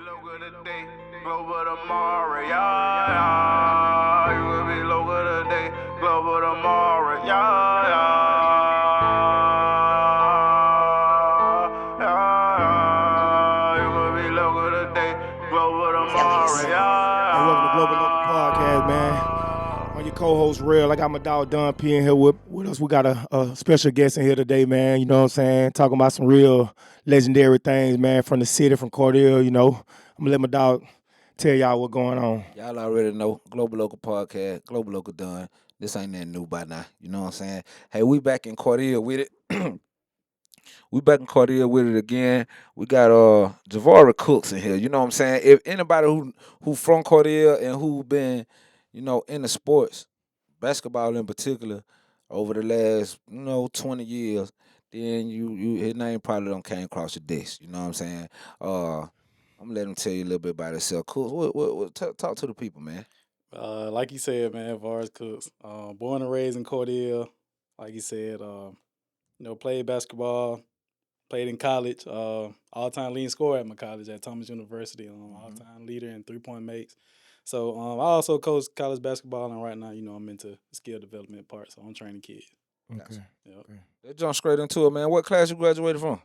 local today, global tomorrow, yeah. You could be local today, global tomorrow, yeah. You could be local today, global tomorrow, yeah. And welcome to Global Local Podcast, man. I'm your co-host, Rell. I got my dog Don P in here with us. We got a special guest in here today, man. You know what I'm saying? Talking about some real legendary things, man, from the city, from Cordele, you know. I'm going to let my dog tell y'all what's going on. Y'all already know Global Local Podcast, Global Local Don. This ain't nothing new by now. You know what I'm saying? Hey, we back in Cordele with it. We back in Cordele with it again. We got Jarvoris Cooks in here. You know what I'm saying? If anybody who from Cordele and who been, in the sports, basketball in particular, over the last, 20 years, then you his name probably don't came across your desk. You know what I'm saying? I'm gonna let him tell you a little bit about himself. Cool. Talk to the people, man. Like you said, man, Jarvoris Cooks. Born and raised in Cordele. Like you said, played basketball, played in college. All-time leading scorer at my college at Thomas University. All-time leader in three-point makes. So I also coach college basketball, and right now, I'm into the skill development part. So I'm training kids. Okay. Yep. Okay. Let's jump straight into it, man. What class you graduated from?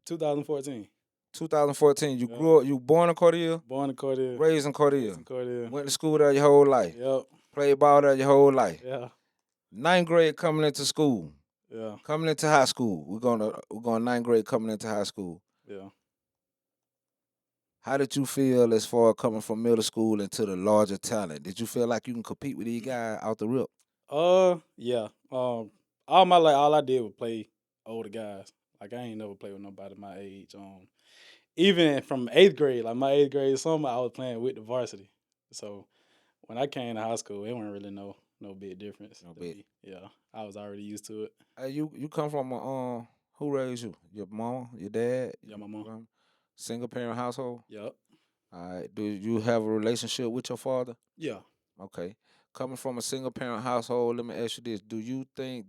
2014. 2014. You Yep. grew up. You born in Cordele, Born in Cordele. raised in Cordele. Raised in Cordele. Went to school there your whole life. Yep. Played ball there your whole life. Yeah. Ninth grade coming into school. Yeah. Coming into high school. We're going ninth grade coming into high school. Yeah. How did you feel as far as coming from middle school into the larger talent? Did you feel like you can compete with these guys out the rip? Yeah. All my life, all I did was play older guys. Like I ain't never played with nobody my age. Even from 8th grade, like my 8th grade summer, I was playing with the varsity. So when I came to high school, it wasn't really no big difference. No to big. me. Yeah, I was already used to it. Hey, you come from a who raised you? Your mom, your dad? Yeah, my mom. Single parent household? Yep. All right. Do you have a relationship with your father? Yeah. Okay. Coming from a single parent household, let me ask you this. Do you think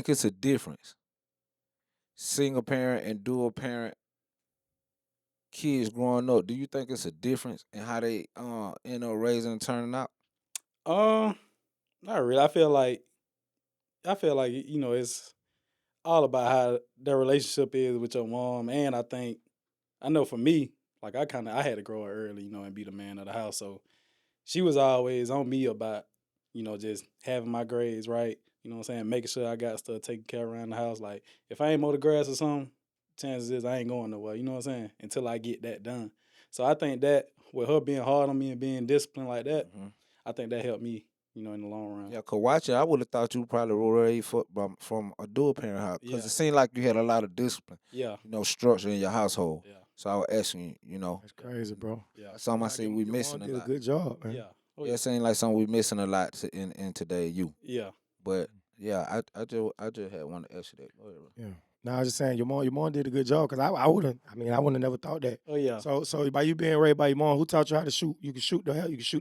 it's a difference? Single parent and dual parent kids growing up, do you think it's a difference in how they end up raising and turning out? Not really. I feel like it's all about how their relationship is with your mom, and I know for me, like I had to grow up early, and be the man of the house. So she was always on me about, just having my grades right. You know what I'm saying? Making sure I got stuff taken care of around the house. Like if I ain't mow the grass or something, chances is I ain't going nowhere. You know what I'm saying? Until I get that done. So I think that with her being hard on me and being disciplined like that, I think that helped me, in the long run. Yeah, cause watching, I would have thought you probably were raised from a dual parent house, cause Yeah. it seemed like you had a lot of discipline, Yeah. structure in your household. Yeah. So I was asking you, That's crazy, bro. Yeah. that's something I say we Your missing mom a did lot. a good job, man. Yeah. Oh, Yeah, it seems like something we missing a lot in today youth. Yeah. But yeah, I just had one to ask you that. Go ahead, bro. Yeah. No, I was just saying your mom did a good job because I wouldn't have never thought that. Oh, yeah. So by you being raised by your mom, who taught you how to shoot? You can shoot the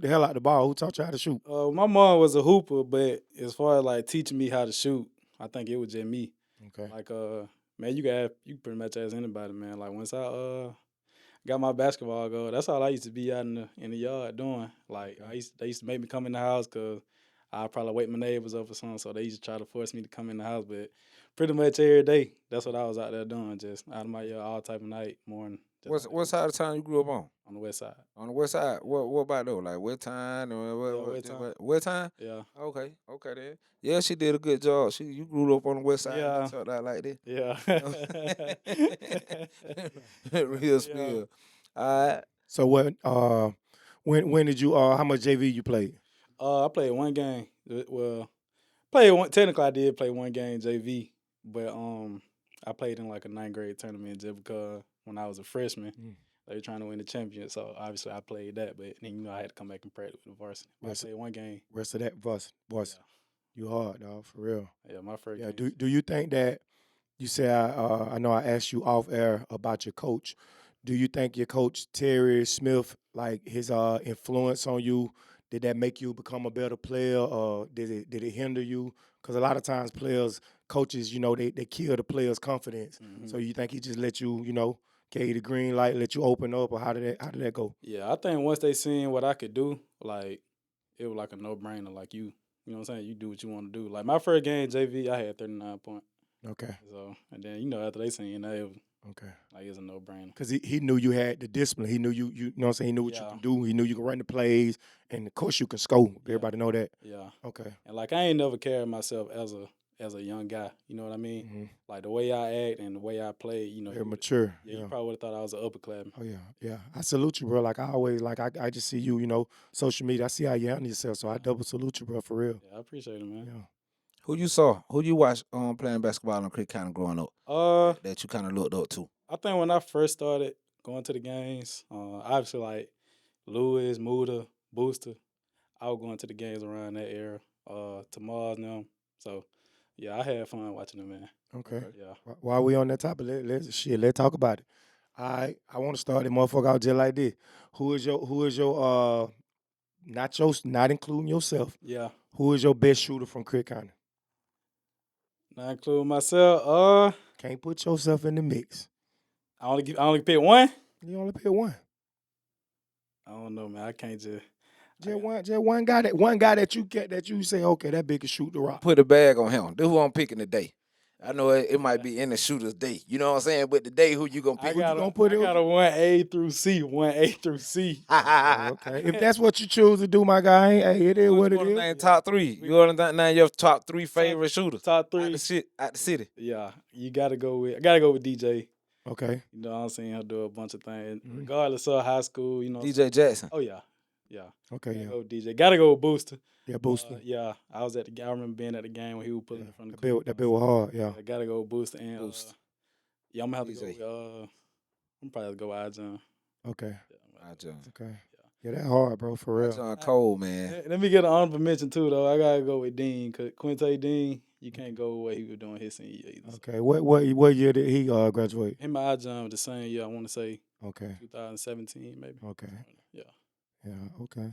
hell out the ball. Who taught you how to shoot? My mom was a hooper, but as far as like teaching me how to shoot, I think it was just me. Okay. Like man, you pretty much ask anybody, man. Like once I got my basketball goal, that's all I used to be out in the yard doing. Like they used to make me come in the house because I probably wake my neighbors up or something, so they used to try to force me to come in the house. But pretty much every day, that's what I was out there doing, just out of my yard all type of night, morning. What side of town you grew up on? On the west side. On the west side. What about though? Like what time? Or West Time. What time? Yeah. Okay then. Yeah, she did a good job. You grew up on the west side. Yeah. And turned out like this. Yeah. Real spill. All right. So what? When did you? How much JV you played? I played one game. Well, technically, I did play one game JV, but I played in like a 9th grade tournament just because when I was a freshman, they were trying to win the championship. So obviously, I played that, but then I had to come back and practice with the varsity. I played one game. Rest of that boss. You hard, dog, for real. Yeah, my first Yeah. game. Do you think that you say I know I asked you off air about your coach. Do you think your coach Terry Smith, like his influence on you, did that make you become a better player, or did it hinder you? Because a lot of times players coaches, they kill the players' confidence. Mhm. So you think he just let you, gave you the green light, let you open up, or how did that go? Yeah, I think once they seen what I could do, like it was like a no brainer. Like you know what I'm saying? You do what you want to do. Like my first game JV, I had 39 points. Okay. So and then after they seen that, it was Okay. like it's a no brainer. Because he knew you had the discipline. He knew you know what I'm saying? He knew what you Yeah. can do. He knew you can run the plays. And, of course, you can score. Yeah. Everybody know that. Yeah. Okay. And like I ain't never carried myself as a young guy. You know what I mean? Mm-hmm. Like the way I act and the way I play, Very mature. Yeah, you probably would have thought I was an upperclassman. Oh, yeah. Yeah. I salute you, bro. Like, I always, I just see you, social media. I see how you handle yourself. So I double salute you, bro, for real. Yeah, I appreciate it, man. Yeah. Who you watched playing basketball in Creek County growing up that you kind of looked up to? I think when I first started going to the games, obviously like Lewis, Muda, Booster, I was going to the games around that era. Tamaz and them. So yeah, I had fun watching them, man. Okay. Yeah. While we on that topic, let's talk about it. I want to start the motherfucker out just like this. Who is your not including yourself? Yeah. Who is your best shooter from Creek County? Not including myself. Can't put yourself in the mix. I only pick one. You only pick one. I don't know, man. I can't just. Just one guy that you get that you say, okay, that big can shoot the rock. Put a bag on him. This who I'm picking today. I know it might be in the shooter's day. You know what I'm saying? But today, who you gonna pick? I got a 1A through C. 1A through C. Okay. If that's what you choose to do, my guy, hey, it is what it is. Name top three. You want to name your top three favorite shooters? Top three. Out the city. Yeah, I gotta go with DJ. Okay. You know, I'm seeing her do a bunch of things, regardless of high school. DJ Jackson. Oh yeah. Okay. Yeah. Go with DJ. Gotta go with Booster. Yeah, Booster. Yeah, I remember being at the game when he was pulling it from the that bill was hard. Yeah. I gotta go with Booster and Booster. Yeah, I'm gonna have to DJ. go with I'm probably go with Ijon. Okay. Ijon. Okay. Yeah, that hard, bro, for real. Ijon cold, man. Let me get an honorable mention too, though. I gotta go with Dean, cause Quinte Dean. You can't go with what he was doing his senior year either. Okay. What year did he graduate? Him and Ijon the same year. I want to say. Okay. 2017, maybe. Okay. Yeah. Yeah. Okay.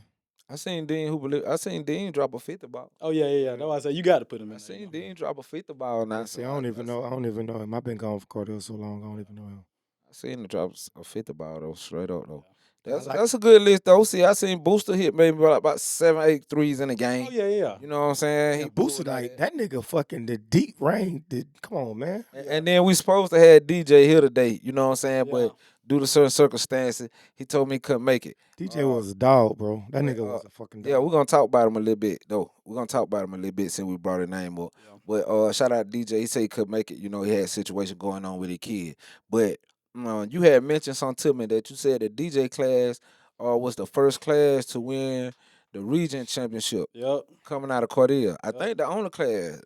I seen Dean drop a 50 ball. Oh yeah. That's why I said you got to put him in. I seen Dean drop a 50 ball now. See, I don't even know him. I've been gone for Cordele so long. I don't even know him. I seen him drop a 50 ball though, straight up though. Yeah. That's a good list though. See, I seen Booster hit maybe about 7-8 threes in a game. Oh yeah. You know what I'm saying? Yeah, He Booster pulled like that nigga fucking the deep range. Come on, man. And then we supposed to have DJ here today. You know what I'm saying? Yeah. But due to certain circumstances, he told me he couldn't make it. DJ was a dog, bro. That nigga was a fucking dog. Yeah, we're gonna talk about him a little bit though. We're gonna talk about him a little bit since we brought his name up. Yeah. But shout out to DJ. He said he couldn't make it. You know, he had a situation going on with his kid. But you had mentioned something to me that you said the DJ class was the first class to win the region championship. Yep. Coming out of Cordele. I think the only class.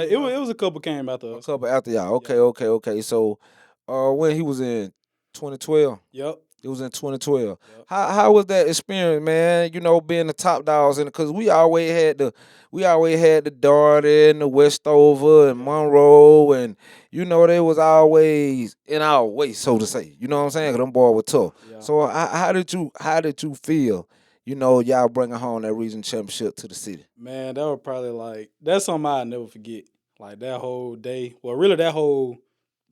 It was a couple came after us. A couple after y'all. Okay. So when he was in 2012. Yep. It was in 2012. Yep. How was that experience, man? You know, being the top dogs, and because we always had the Darty and the Westover and Monroe, and you know they was always in our way, so to say. You know what I'm saying? 'Cause them boys were tough. Yeah. So how did you feel? You know, y'all bringing home that region championship to the city. Man, that was probably that's something I'll never forget. Like that whole day, well, really that whole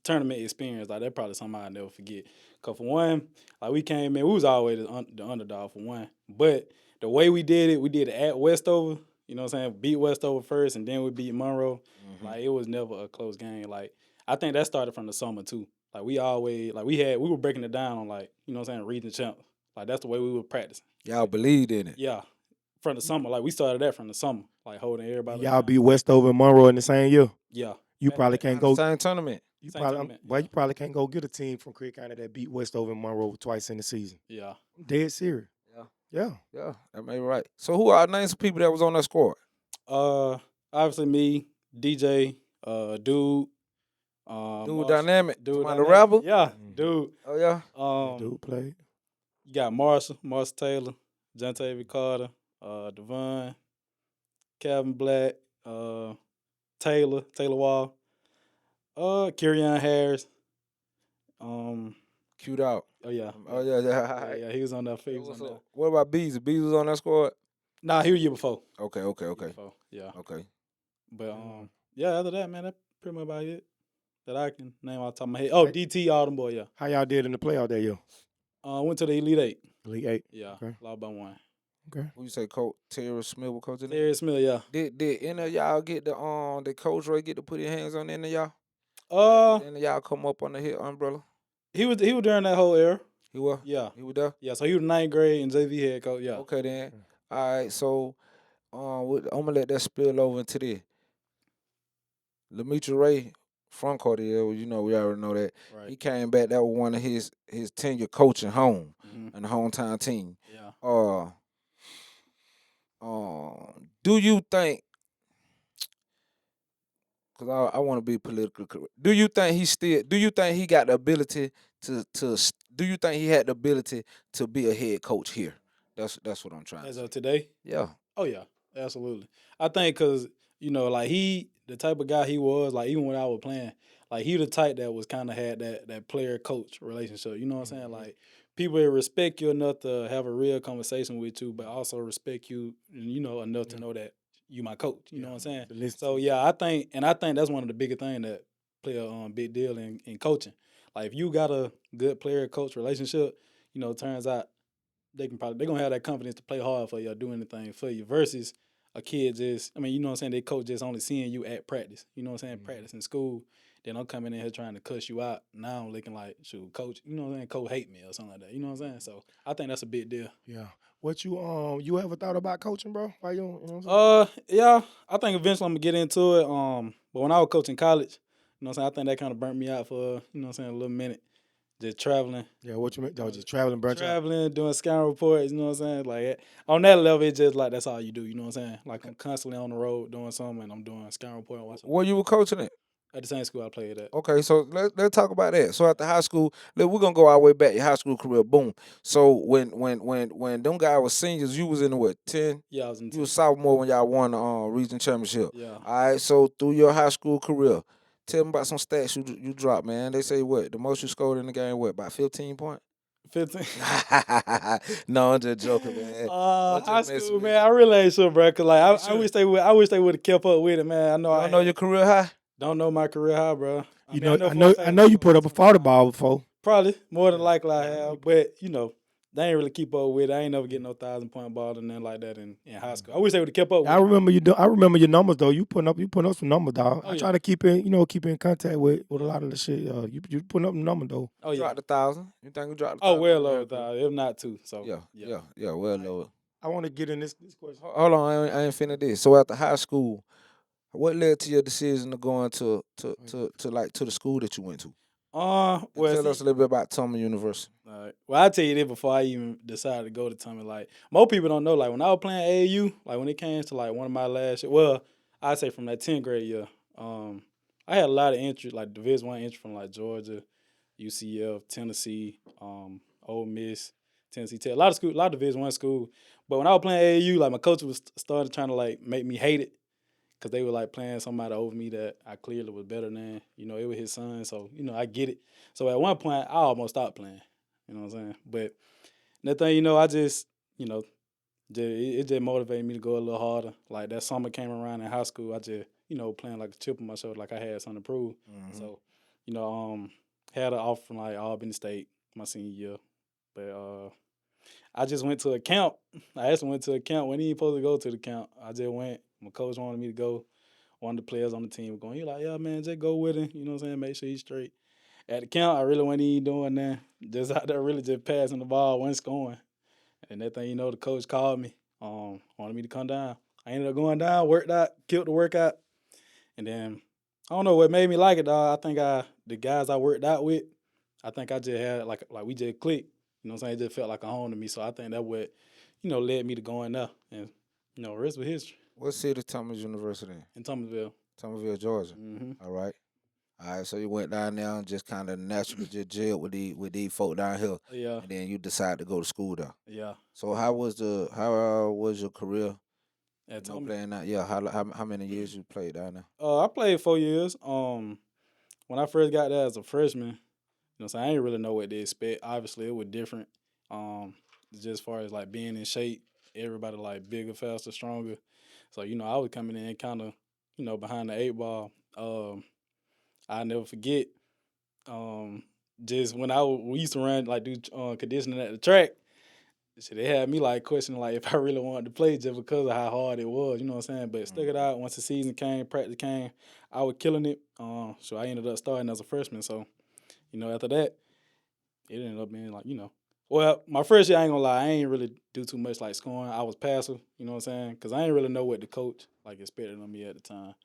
tournament experience, like that probably something I'll never forget. Cause for one, like we came in, we was always the underdog for one. But the way we did it at Westover. You know what I'm saying? Beat Westover first, and then we beat Monroe. Mm-hmm. Like it was never a close game. Like I think that started from the summer too. Like we always we were breaking it down on like you know what I'm saying region champ. Like that's the way we were practicing. Y'all believed in it. Yeah, from the summer. Like we started that from the summer. Like holding everybody. Y'all down. beat Westover and Monroe in the same year. Yeah. You probably can't go. Same tournament. You Same probably, tournament, you probably can't go get a team from Creek County that beat Westover and Monroe twice in the season. Yeah. I'm dead serious. Yeah. That may be right. So who are names of people that was on that squad? Obviously me, DJ, Dude. Dude Dynamic. Dude the Dynamic. rapper? Yeah, Mm-hmm. Dude. Oh yeah. Dude played. You got Marshall Taylor, Jontavious Carter, Devon, Calvin Black, Taylor Wall, Kerryon Harris. Queued out. Oh yeah. Yeah. He was on that. He was on that. What about Bees? Bees was on that squad? Nah, he was year before. Okay. Year before. Yeah. Okay. But yeah, other than that, man, pretty much about it that I can name off the top of my head. Oh, DT, all them boy, yeah. How y'all did in the playoff that year? Went to the Elite Eight. Elite Eight. Yeah, Okay. lost by 1. Okay. Who you say, Coach Terry Smith was coaching? Terry Smith, yeah. Did any of y'all get the coach Ray get to put his hands on any of y'all? Did any of y'all come up on the hit umbrella? He was during that whole era. He was. Yeah. He was there. Yeah, so he was 9th grade and JV head coach. Yeah. Okay then. All right. So, I'm gonna let that spill over into this. Lemetre Ray from Cordele, you know, we already know that. Right. He came back. That was one of his tenure coaching home Mhm. and the hometown team. Yeah. Do you think? Because I want to be politically correct. Do you think he got the ability to? Do you think he had the ability to be a head coach here? That's what I'm trying As to say. of today? Yeah. Oh yeah, absolutely. I think because like he, the type of guy he was, like even when I was playing, like he the type that was kind of had that player coach relationship. You know what I'm saying? Like people will respect you enough to have a real conversation with you, but also respect you, enough to know that you my coach. You know what I'm saying? So yeah, I think that's one of the biggest things that play a big deal in coaching. Like if you got a good player coach relationship, turns out they're gonna have that confidence to play hard for you or do anything for you versus a kid just, you know what I'm saying, they coach just only seeing you at practice. You know what I'm saying? Practice in school. Then I'm coming in here trying to cuss you out. Now I'm looking like, shoot, coach, you know what I'm saying, coach hate me or something like that. You know what I'm saying? So I think that's a big deal. Yeah. What you ever thought about coaching, bro? Why you know what I'm saying? Yeah, I think eventually I'm gonna get into it. But when I was coaching college, you know what I'm saying, I think that kind of burnt me out for, you know what I'm saying, a little minute. Just traveling. Yeah, what you mean? Just traveling, branch out? Traveling, doing scout reports, you know what I'm saying? Like on that level, it's just like that's all you do, you know what I'm saying? Like I'm constantly on the road doing something and I'm doing scout report and watching. Where you were coaching at? At the same school I played at. Okay, so let's talk about that. So after high school, look, we're gonna go our way back. Your high school career, boom. So when them guys were seniors, you was in the what 10? Yeah, I was in You was sophomore when y'all won the region championship. Yeah. All right. So through your high school career, tell me about some stats you dropped, man. They say what the most you scored in the game? What about 15 points? 15. No, I'm just joking, man. High school, man, I really ain't sure, bro. Cause like I wish they would have kept up with it, man. I know your career high. Don't know my career high, bro. I know you put up a 40 ball before. Probably more than likely I have, but they ain't really keep up with it. I ain't never get no 1,000-point ball and nothing like that in high school. I wish they would have kept up with I it. remember you. I remember your numbers though. You putting up some numbers, dog. Oh, I yeah. try to keep in contact with a lot of the shit. You putting up the number though. Oh yeah. Dropped 1,000. You think you dropped? Oh, well over 1,000, if not 2. So Yeah, well lower. I want to get in this question. Hold on, I ain't finished this. So after high school, what led to your decision to going to the school that you went to? Well, Tell us a little bit about Tubman University. All right. Well, I tell you this before I even decided to go to Tubman. Like most people don't know. Like when I was playing AAU, like when it came to like one of my last year, well, I say from that 10th grade year, I had a lot of entry, like Division I entry from like Georgia, UCF, Tennessee, Ole Miss, Tennessee Tech, a lot of Division I school. But when I was playing AAU, like my coach was started trying to like make me hate it. Cause they were like playing somebody over me that I clearly was better than. It was his son, so I get it. So at one point, I almost stopped playing. You know what I'm saying? But that thing, I just, it just motivated me to go a little harder. Like that summer came around in high school, I just, playing like a chip on my shoulder, like I had something to prove. Mm-hmm. So, had an offer from like Albany State my senior year, but I just went to a camp. I actually went to a camp. When he ain't supposed to go to the camp, I just went. My coach wanted me to go. One of the players on the team was going, he like, yeah, man, just go with him. You know what I'm saying? Make sure he's straight. At the camp, I really wasn't even doing that. Just out there really just passing the ball, wasn't scoring. And that thing, the coach called me, wanted me to come down. I ended up going down, worked out, killed the workout. And then, I don't know what made me like it, dog. I think the guys I worked out with, I think I just had, like we just clicked. You know what I'm saying? It just felt like a home to me. So I think that what, led me to going there. And, the rest was history. What city Tubman University in? In Thomasville. Thomasville, Georgia. Mm-hmm. All right. So you went down there and just kind of naturally just jailed with these folk down here. Yeah. And then you decided to go to school there. Yeah. So how was your career? At Thomasville. Playing that? Yeah. How many years you played down there? I played 4 years. When I first got there as a freshman, so I didn't really know what to expect. Obviously, it was different. Just as far as like being in shape, everybody like bigger, faster, stronger. So I was coming in kind of behind the 8 ball. I never forget. Just when we used to run like do conditioning at the track, so they had me like questioning like if I really wanted to play just because of how hard it was. You know what I'm saying? But stuck it out. Once the season came, practice came, I was killing it. So I ended up starting as a freshman. So after that, it ended up being like Well, my first year, I ain't gonna lie, I ain't really do too much like scoring. I was passive. You know what I'm saying? Because I ain't really know what the coach like expected of me at the time.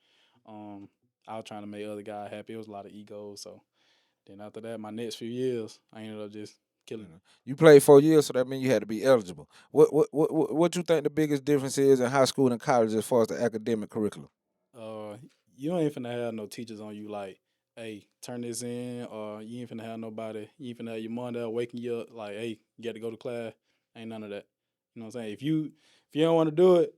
I was trying to make other guys happy. It was a lot of egos. So then after that, my next few years, I ended up just killing it. You played 4 years, so that means you had to be eligible. What you think the biggest difference is in high school and college as far as the academic curriculum? You ain't finna have no teachers on you like, hey, turn this in, or you ain't finna have nobody, you ain't finna have your mom there waking you up like, hey, you got to go to class. Ain't none of that. You know what I'm saying? If you don't want to do it,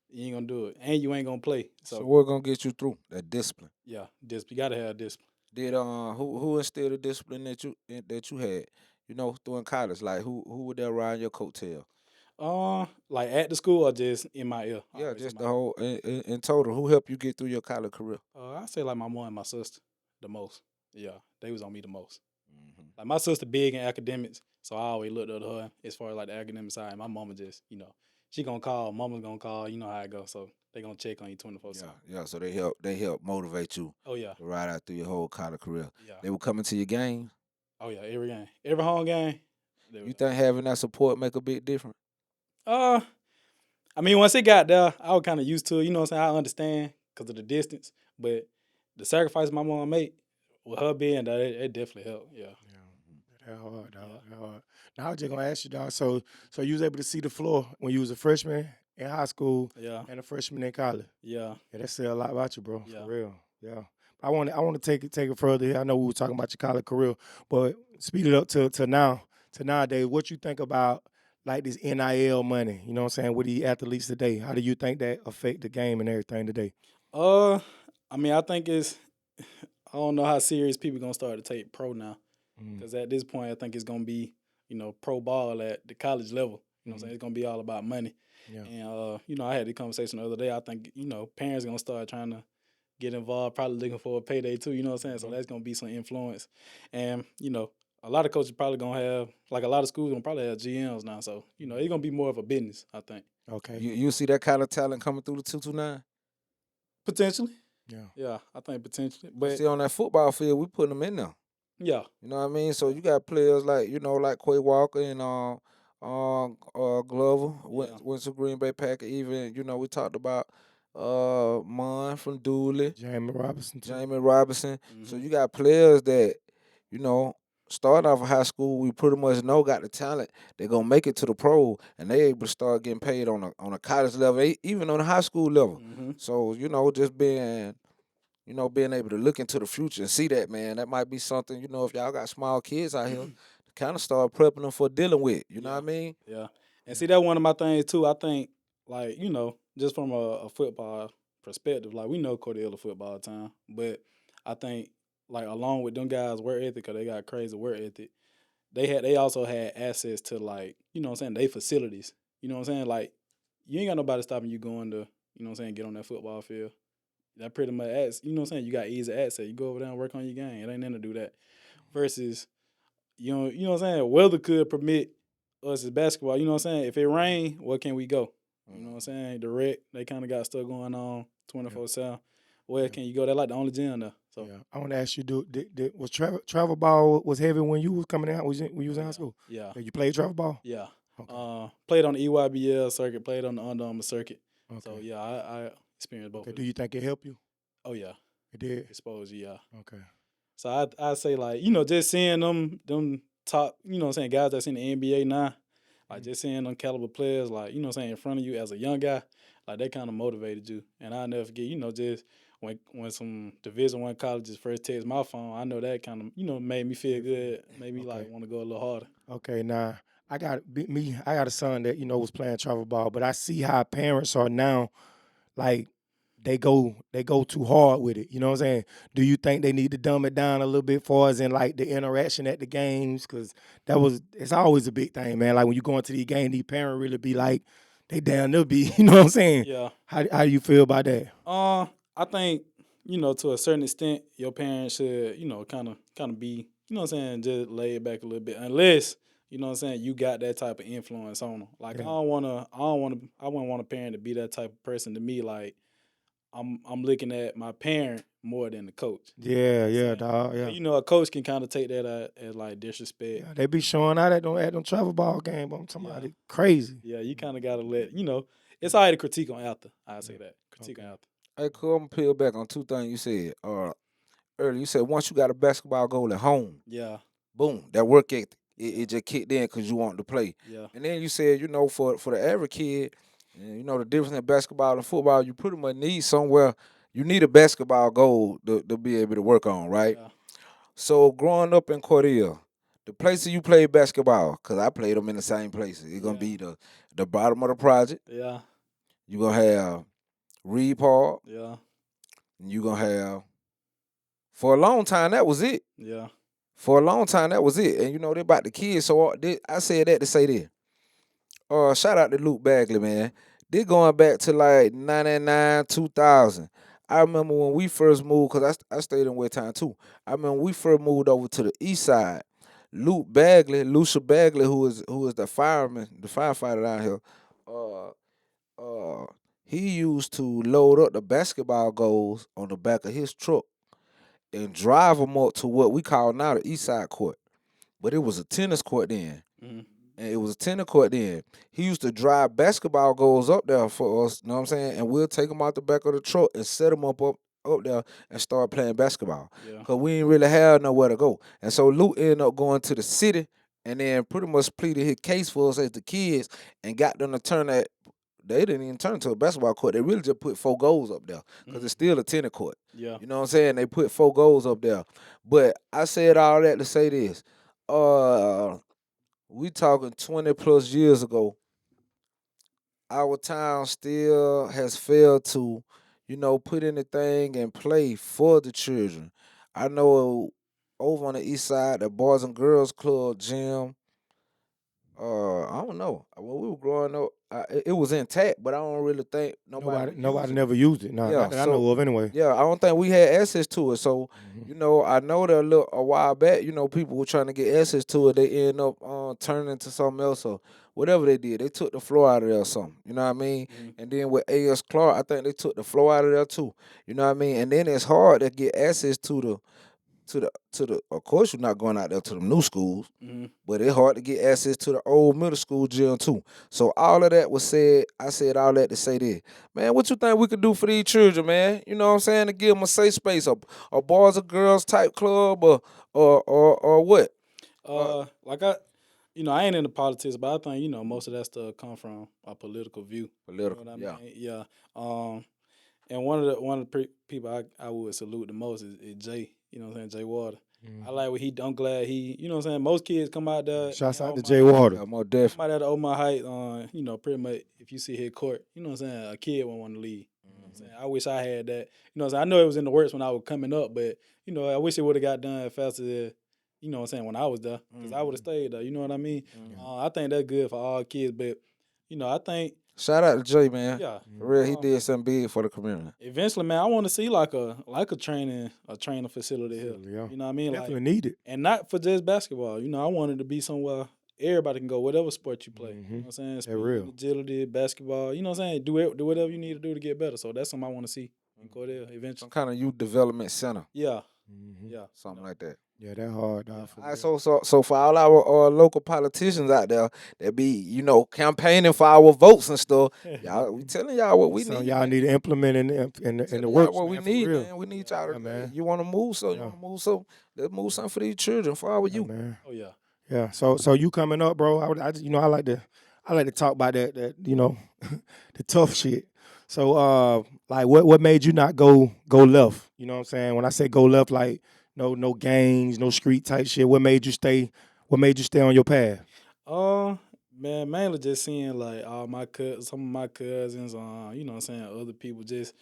you ain't gonna do it, and you ain't gonna play. So what's gonna get you through that discipline? Yeah, you gotta have discipline. Did who instilled the discipline that you had? During college, like who were there around your coattail? Like at the school or just in my ear? Yeah, Always in just my the ear. whole in total. Who helped you get through your college career? I say like my mom and my sister the most. Yeah, they was on me the most. Mm-hmm. Like my sister big in academics, so I always looked up to her as far as like the academic side. My mama just, she gonna call, mama's gonna call, you know how it goes. So they gonna check on you 24/7. Yeah. So they help motivate you Oh yeah, to ride out through your whole college career. yeah. They were coming to your game. Oh yeah, every game, every home game. They were You there. think having that support make a big difference? Uh, I mean, once it got there, I was kind of used to it. You know what I'm saying? I understand because of the distance, but the sacrifice my mom made with her being there, it definitely helped. Yeah. That hard, dog. Yeah. That hard. Now I was just gonna ask you, dog. So you was able to see the floor when you was a freshman in high school Yeah. and a freshman in college. Yeah. Yeah, that said a lot about you, bro. Yeah. For real. Yeah. I want to take it further here. I know we were talking about your college career, but speed it up to now, to nowadays. What you think about like this NIL money? You know what I'm saying? With the athletes today, how do you think that affect the game and everything today? Uh, I mean, I think I don't know how serious people gonna start to take pro now. Mm. Because at this point, I think it's gonna be, pro ball at the college level. You know what I'm saying? It's gonna be all about money. Yeah. And I had the conversation the other day. I think, parents gonna start trying to get involved, probably looking for a payday too, you know what I'm saying? So that's gonna be some influence. And, a lot of coaches probably gonna have, like a lot of schools gonna probably have GMs now. So, it's gonna be more of a business, I think. Okay. You see that kind of talent coming through the 229? Potentially. Yeah. Yeah, I think potentially. But But see, on that football field, we putting them in there. yeah. You know what I mean? So you got players like like Quay Walker and Glover went to Green Bay Packers. Even we talked about Mon from Dooley, Jamie Robinson too. Jamie Robinson. So Mhm. you got players that starting off of high school, we pretty much know got the talent. They're gonna make it to the pro, and they able to start getting paid on a college level, even on a high school level. Mhm. So just being able to look into the future and see that, man, that might be something, if y'all got small kids out here, to kind of start prepping them for dealing with. You know what I mean? Yeah. And see, that's one of my things too. I think, like, just from a football perspective, like we know Cordele football time, but I think like along with them guys' work ethic, cause they got crazy work ethic, they also had access to like, what I'm saying, they facilities. You know what I'm saying? Like, you ain't got nobody stopping you going to, get on that football field. That pretty much you know what I'm saying? You got easy access. You go over there and work on your game. It ain't nothing to do that. Versus you know what I'm saying? Weather could permit us as basketball. You know what I'm saying? If it rain, where can we go? You know what I'm saying? The rec, they kind of got stuff going on 24/7. Where can you go? They're like the only gym there. So Yeah, I want to ask you: was travel ball was heavy when you was coming out? When you was in high school? yeah, You played travel ball? yeah. Okay. Played on the EYBL circuit. Played on the Under Armour circuit. Okay. So yeah, I experienced both. Okay. Of Do them. you think it helped you? Oh yeah, It did. exposed you. Yeah. Okay. So I say like just seeing them top what I'm saying, guys that's in the NBA now, like just seeing them caliber players like what I'm saying, in front of you as a young guy, like they kind of motivated you. And I'll never forget just when some Division I colleges first text my phone, I know that kind of made me feel good, made me like want to go a little harder. Okay. Now I got a son that was playing travel ball, but I see how parents are now, like. They go too hard with it. You know what I'm saying? Do you think they need to dumb it down a little bit for us in like the interaction at the games? Cause it's always a big thing, man. Like when you go into the game, these parents really be like, they damn near be, you know what I'm saying? Yeah. How do you feel about that? I think to a certain extent, your parents should, kind of be, you know what I'm saying, just laid back a little bit, unless, you know what I'm saying, you got that type of influence on them. Like Yeah. I wouldn't want a parent to be that type of person to me. Like I'm looking at my parent more than the coach. Yeah, yeah, saying? dog. Yeah. A coach can kind of take that as like disrespect. Yeah, they be showing out at them travel ball game, but I'm talking about it crazy. Yeah, you kind of gotta let it's all right to critique on after. I say that critique on after. Hey, cool. I'm gonna peel back on two things you said. Earlier you said once you got a basketball goal at home, Yeah, boom, that work ethic it just kicked in because you want to play. yeah, And then you said, for the average kid, the difference in basketball and football, you pretty much need somewhere. You need a basketball goal to be able to work on, right? yeah, So growing up in Cordele, the places you played basketball, because I played them in the same places. It's gonna be the bottom of the project. yeah, You're gonna have Reed Park, yeah, and you're gonna have for a long time that was it. yeah. For a long time that was it. And they about the kids, so I said that to say this. Shout out to Luke Bagley, man. They going back to like 99, 2000. I remember when we first moved, because I stayed in West Town too. I remember when we first moved over to the east side. Lucia Bagley, who is the fireman, the firefighter down here, uh, he used to load up the basketball goals on the back of his truck and drive them up to what we call now the east side court. But it was a tennis court then. Mm-hmm. And it was a tennis court then. He used to drive basketball goals up there for us, you know what I'm saying? And we'll take them out the back of the truck and set them up there and start playing basketball. Yeah. Because we didn't really have nowhere to go. And so Luke ended up going to the city and then pretty much pleaded his case for us as the kids and got them to turn that. They didn't even turn to a basketball court. They really just put 4 goals up there because it's still a tennis court. Yeah. You know what I'm saying? They put 4 goals up there. But I said all that to say this. We talking 20 plus years ago. Our town still has failed to, put anything in play for the children. I know over on the east side, the Boys and Girls Club gym. I don't know. When we were growing up, it was intact, but I don't really think nobody Nobody never used it. No, Yeah, not that I know of anyway. Yeah, I don't think we had access to it. So, I know that a while back, people were trying to get access to it. They end up turning into something else or whatever they did. They took the floor out of there or something. You know what I mean? And then with A.S. Clark, I think they took the floor out of there too. You know what I mean? And then it's hard to get access to the of course you're not going out there to the new schools, but it's hard to get access to the old middle school gym too. So all of that was said. I said all that to say this. Man, what you think we could do for these children, man? You know what I'm saying? To give them a safe space, a boys or girls type club or what? Like I ain't into politics, but I think, most of that stuff come from a political view. Political, You know what I mean? Yeah. And one of the people I would salute the most is Jay. You know what I'm saying? Jay Water. I like what I'm glad he, you know what I'm saying? Most kids come out there. Shouts out to Omaha. Jay Water. Yeah, more definitely. Come out there to Omaha Heights, pretty much if you see his court, you know what I'm saying? A kid won't want to leave. You know what I'm saying? I wish I had that. You know what I'm saying? I know it was in the works when I was coming up, but, I wish it would have got done faster than, you know what I'm saying, when I was there. Because I would have stayed there. You know what I mean? I think that's good for all kids, but, I think. Shout out to Jay, man. Yeah. For real, he did something big for the community. Eventually, man, I want to see like a training facility here. Yeah. You know what I mean? Definitely need it. And not for just basketball. I want it to be somewhere everybody can go, whatever sport you play. You know what I'm saying? Speed, real. agility, basketball. You know what I'm saying? Do whatever you need to do to get better. So that's something I want to see in Cordele eventually. Some kind of youth development center. Yeah. Yeah. Something like that. Yeah, that hard, dog. All right, so for all our local politicians out there that be, campaigning for our votes and stuff, y'all, we telling y'all what we need. Y'all need to implement in the Y'all works. what we man, need, for real. man. We need y'all to, man. You want to move, so you want to move, so let's move something for these children, for our youth. Man. Oh yeah. Yeah. So you coming up, bro? I like to talk about that the tough shit. So like what made you not go left? You know what I'm saying? When I say go left, like no gangs, no street type shit. What made you stay on your path? Man, mainly just seeing like some of my cousins, you know what I'm saying, other people just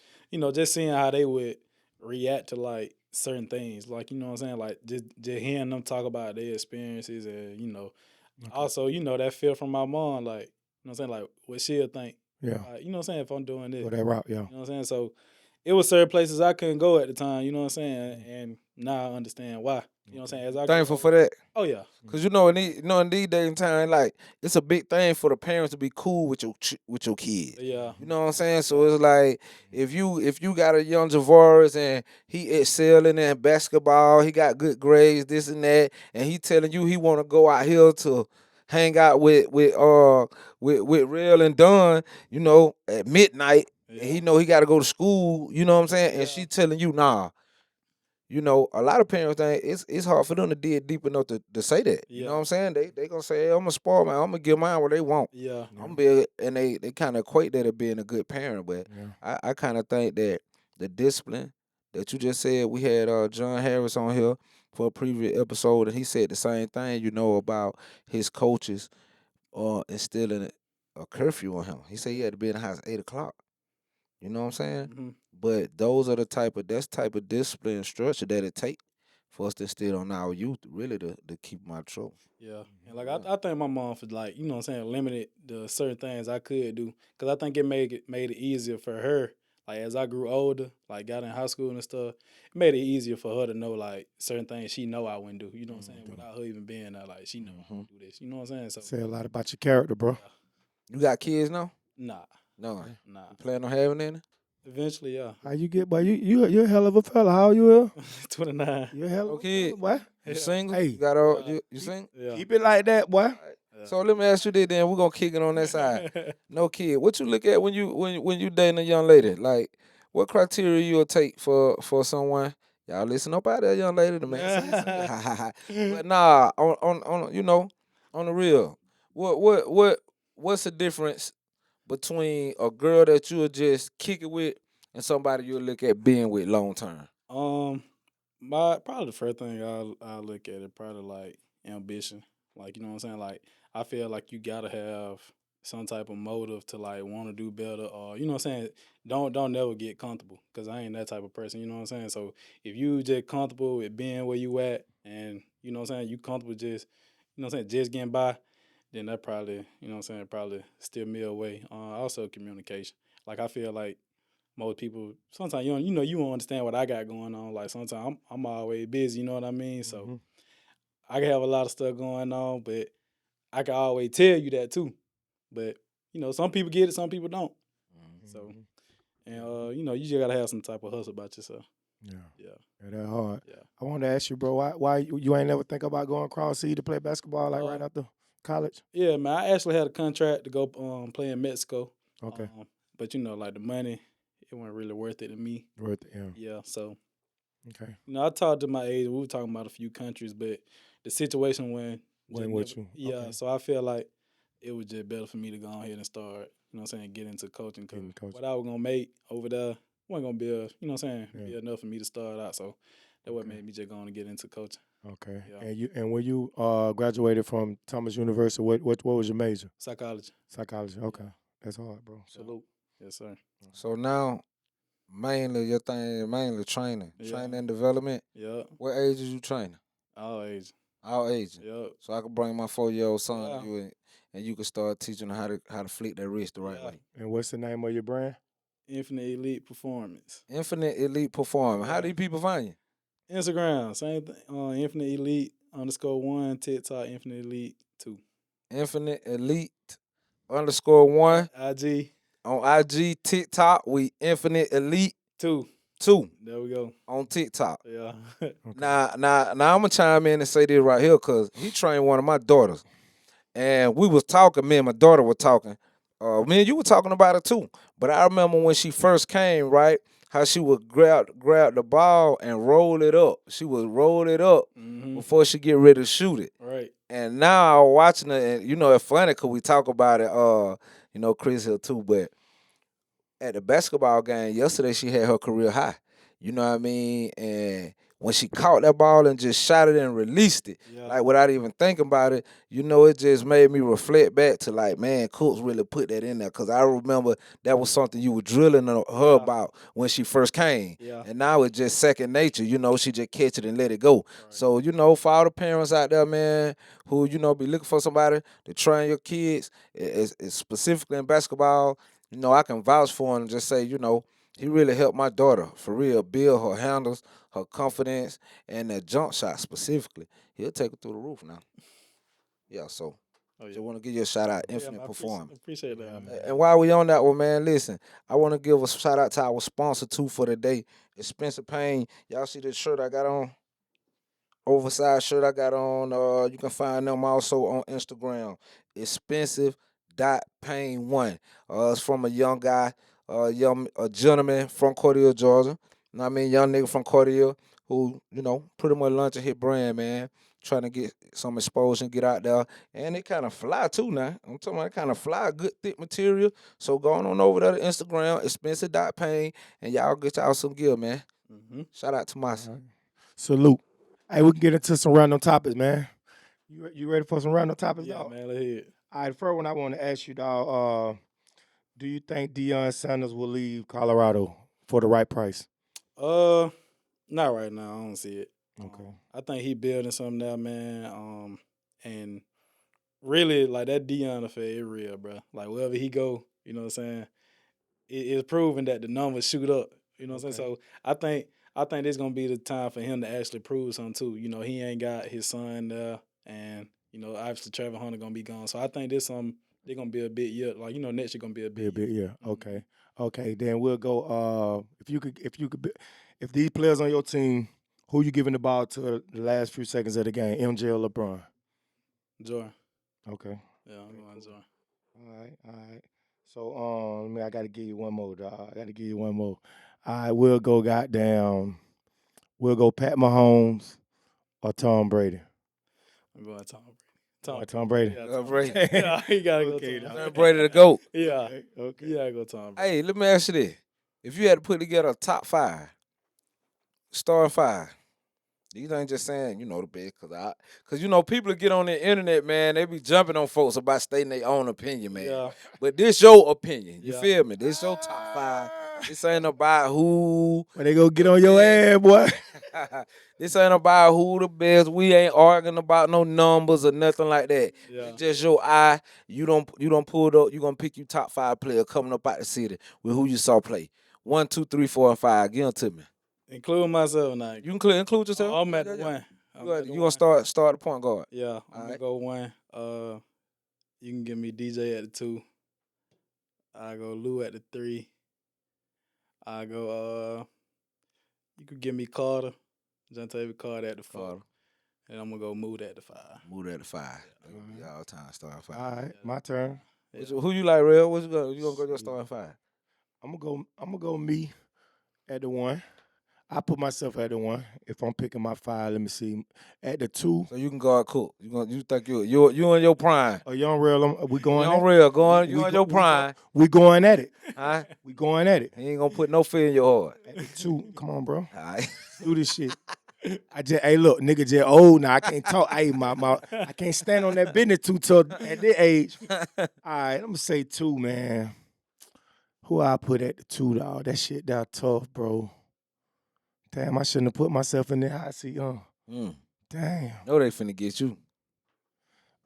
seeing how they would react to like certain things. Like, you know what I'm saying? Like just hearing them talk about their experiences and, also, that feel from my mom, like, you know what I'm saying, like what she'll think. Yeah. You know what I'm saying, if I'm doing this. Go that route, yeah. You know what I'm saying? So it was certain places I couldn't go at the time. You know what I'm saying? And now I understand why. You know what I'm saying? As I grew Thankful for older- that. Oh yeah. Cause in these days and time, like it's a big thing for the parents to be cool with your kids. Yeah. You know what I'm saying? So it's like if you got a young Jarvoris and he excelling in basketball, he got good grades, this and that, and he telling you he want to go out here to hang out with Rell and Don, at midnight, and he Yeah. know he got to go to school. You know what I'm saying? And Yeah. she telling you, nah. A lot of parents think it's hard for them to dig deep enough to say that. You know Yeah. what I'm saying? They gonna say, hey, I'm gonna spoil man, I'm gonna give mine what they want. Yeah. I'm be and they kind of equate that to being a good parent, but Yeah. I kind of think that the discipline that you just said, we had John Harris on here for a previous episode, and he said the same thing, about his coaches instilling a curfew on him. He said he had to be in the house at 8 o'clock. You know what I'm saying? hmm But those are that's type of discipline and structure that it take for us to instill on our youth, really, to keep them out of trouble. Yeah. And like I thank my mom for like, you know what I'm saying, limited the certain things I could do. Cause I think it made it easier for her. Like as I grew older, like got in high school and stuff, it made it easier for her to know like certain things she know I wouldn't do. You know what I'm saying? Without her even being there, like she know I won't do this. You know what I'm saying? So Say a lot about your character, bro. You got kids now? nah. No. Nah. You plan on having any? Eventually, yeah. How you get, boy? You're a hell of a fella. How old you? 29. You're a hell of a fella, boy. You Yeah. single? Hey. You got all Yeah. you single? Yeah. Keep it like that, boy. Yeah. So let me ask you this then. We're gonna kick it on that side. No kid. What you look at when you dating a young lady? Like what criteria you'll take for someone? Y'all listen up out there, young lady, to make sense. But nah, on the real. What's the difference between a girl that you'll just kick it with and somebody you'll look at being with long term? Probably the first thing I look at it probably like ambition. Like you know what I'm saying. Like I feel like you gotta have some type of motive to like want to do better, or you know what I'm saying. Don't never get comfortable because I ain't that type of person. You know what I'm saying. So if you just comfortable with being where you at, and you know what I'm saying, you comfortable just you know what I'm saying just getting by, then that probably you know what I'm saying probably steer me away. Also communication. Like I feel like most people sometimes you won't understand what I got going on. Like sometimes I'm always busy, you know what I mean? So I can have a lot of stuff going on, but I can always tell you that too. But some people get it, some people don't. So and you just gotta have some type of hustle about yourself. Yeah. Yeah. Yeah, that hard. Yeah. I want to ask you, bro, why you ain't never think about going across sea to play basketball like right after college? Yeah, man. I actually had a contract to go play in Mexico. Okay. But like the money, it wasn't really worth it to me. Worth it, yeah. Yeah. So Okay. I talked to my agent. We were talking about a few countries, but the situation Wasn't just with never- you. Yeah, Okay. so I feel like it was just better for me to go ahead and start, you know what I'm saying, get into coaching. Cause Get into coaching. what I was going to make over there wasn't going to be, you know what I'm saying, Yeah. be enough for me to start out. So that what made me just going to get into coaching. Okay. Yeah. And when you graduated from Thomas University, what was your major? Psychology. Psychology. Okay. That's hard, bro. Salute. Yes, sir. So now mainly your thing mainly training. Yeah. Training and development. Yep. What age is you training? All age. All ages. Yep. So I could bring my 4-year-old son Yeah. to you and you could start teaching him how to flick that wrist the right Yeah. way. And what's the name of your brand? Infinite Elite Performance. Infinite Elite Performance. How Yeah. do you people find you? Instagram, same thing. Infinite Elite _1. TikTok, Infinite Elite 2. Infinite Elite _1 IG on IG, TikTok. We Infinite Elite 2. 2 There we go. on TikTok. Yeah. Now I'm gonna chime in and say this right here because he trained one of my daughters, and we was talking. Me and my daughter were talking. Me and you were talking about it too. But I remember when she first came, right? How she would grab the ball and roll it up. She would roll it up Mhm. before she get ready to shoot it. Right. And now I'm watching it, and it's funny because we talk about it. Chris here too, but at the basketball game yesterday, she had her career high. You know what I mean? And when she caught that ball and just shot it and released it, Yeah. like without even thinking about it, it just made me reflect back to like, man, Cooks really put that in there. Because I remember that was something you were drilling her Yeah. about when she first came. Yeah. And now it's just second nature. She just catch it and let it go. Right. So, for all the parents out there, man, who, be looking for somebody to train your kids, specifically in basketball, I can vouch for them and just say, He really helped my daughter for real build her handles, her confidence, and that jump shot specifically. He'll take her through the roof now. Yeah, so Oh, yeah. just want to give you a shout out, Yeah, Infinite man, Performance. appreciate that, Yeah, man. man. And while we on that one, man, listen, I want to give a shout out to our sponsor too for the day, Expensive Pain. Y'all see this shirt I got on? Oversized shirt I got on. You can find them also on Instagram. Expensive.pain1. It's from a young guy, a gentleman from Cordele, Georgia. You know what I mean? Young nigga from Cordele who, pretty much launched a hit brand, man. Trying to get some exposure and get out there. And it kind of fly too now. I'm talking about it kind of fly, good thick material. So going on over there to Instagram, expensive.pain, and y'all get y'all some gear, man. Mm-hmm. Shout out to my Salute. Hey, we can get into some random topics, man. You ready for some random topics, Yeah, dog? man, let's hear it. All right, the first one I want to ask you, dog. Do you think Deion Sanders will leave Colorado for the right price? Not right now. I don't see it. Okay. I think he building something there, man. And really, like that Dion affair is real, bro. Like wherever he go, you know what I'm saying. It's proven that the numbers shoot up. You know what I'm saying. So I think this gonna be the time for him to actually prove something too. You know, he ain't got his son there, and obviously Trevor Hunter gonna be gone. So I think they're gonna be a big year. Like next year gonna be a big year. Yeah. Okay. Okay. Then we'll go. If these players on your team, who you giving the ball to the last few seconds of the game, MJ or LeBron? Jordan. Okay. Yeah, I'm going Jordan. All right. So I got to give you one more, dog. I got to give you one more. All right, we'll go. We'll go. Pat Mahomes or Tom Brady. I'm going Tom Brady. Tom Brady. Yeah, Tom Brady. Yeah, he gotta Okay, go Tom dog. Tom Brady the GOAT. Yeah, Okay. he gotta go Tom Brady. Hey, let me ask you this. If you had to put together a top 5, star 5, these ain't just saying, the best, because people that get on the internet, man, they be jumping on folks about stating their own opinion, man. Yeah. But this your opinion. You Yeah. feel me? This your top 5. This ain't about who. But they go get on your ass, boy. This ain't about who the best. We ain't arguing about no numbers or nothing like that. Yeah. It's just your eye. You don't pull it up. You gonna pick you top 5 player coming up out the city with who you saw play. 1, 2, 3, 4, and 5. Give them to me. Include myself now. You can include yourself. I'm at the Yeah. one. You gonna start the point guard. Yeah, I'm gonna go 1. You can give me DJ at the 2. I go Lou at the 3. I go you could give me Carter, Jontavious Carter at the 4. Carter. And I'm gonna go Mood at the 5. Move at the 5. All time starting 5. All right, my turn. Yeah. Who you like, Rell? What you gonna go your starting 5? I'm gonna go me at the 1. I put myself at the 1. If I'm picking my 5, let me see. At the 2, So you can guard Cook. You think you in your prime? a young Real, we going Young at Rell going. we You in go- your we go- prime? we going at it. Huh? We going at it. He ain't gonna put no fear in your heart. At the 2, come on, bro. All right. Do this shit. Hey, look, nigga just old now. I can't talk. Hey, I can't stand on that business too tough at this age. All right, I'm gonna say 2, man. Who I put at the 2, dog? That shit that tough, bro. Damn, I shouldn't have put myself in that hot seat, Damn. No, they finna get you.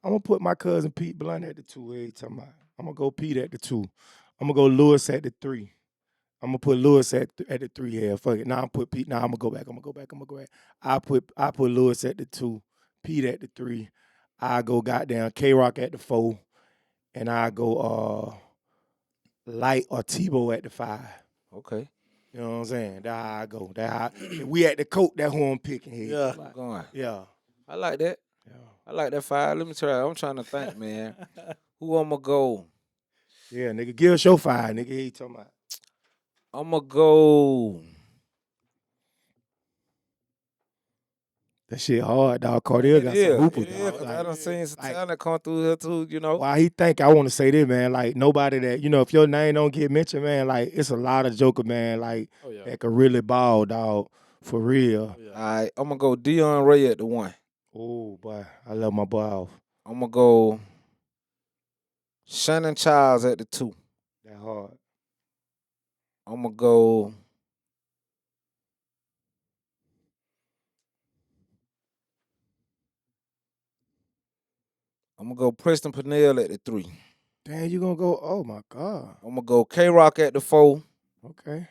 I'm gonna put my cousin Pete Blunt at the 2. Hey, talking about. I'm gonna go Pete at the 2. I'm gonna go Lewis at the 3. I'm gonna put Lewis at the 3 here. Fuck it. Now I'm put Pete. Now I'm gonna go back. I put Lewis at the 2, Pete at the 3. I go goddamn K-Rock at the 4, and I go Light or Tebow at the 5. Okay. You know what I'm saying? That how I go. If we at the coat, that who I'm picking here. Yeah. I'm going. Yeah. I like that. Yeah. I like that 5. Let me try. I'm trying to think, man. Who I'm gonna go? Yeah, nigga, give us your 5, nigga. He talking about. I'm gonna go. That shit hard, dog. Cordele got some hoopers, Yeah, dog. 'cause I done seen some like- talent come through here too, Why he think I want to say this, man? Like nobody that if your name don't get mentioned, man, like it's a lot of joker, man, like Oh yeah. that could really ball, dog, for real. Oh, yeah. All right, I'm gonna go Deion Ray at the 1. Oh boy, I love my boy off. I'm gonna go Shannon Childs at the 2. That hard. I'm gonna go. I'm gonna go Preston Pernell at the 3. Damn, you gonna go? Oh my god. I'm gonna go K-Rock at the 4. Okay.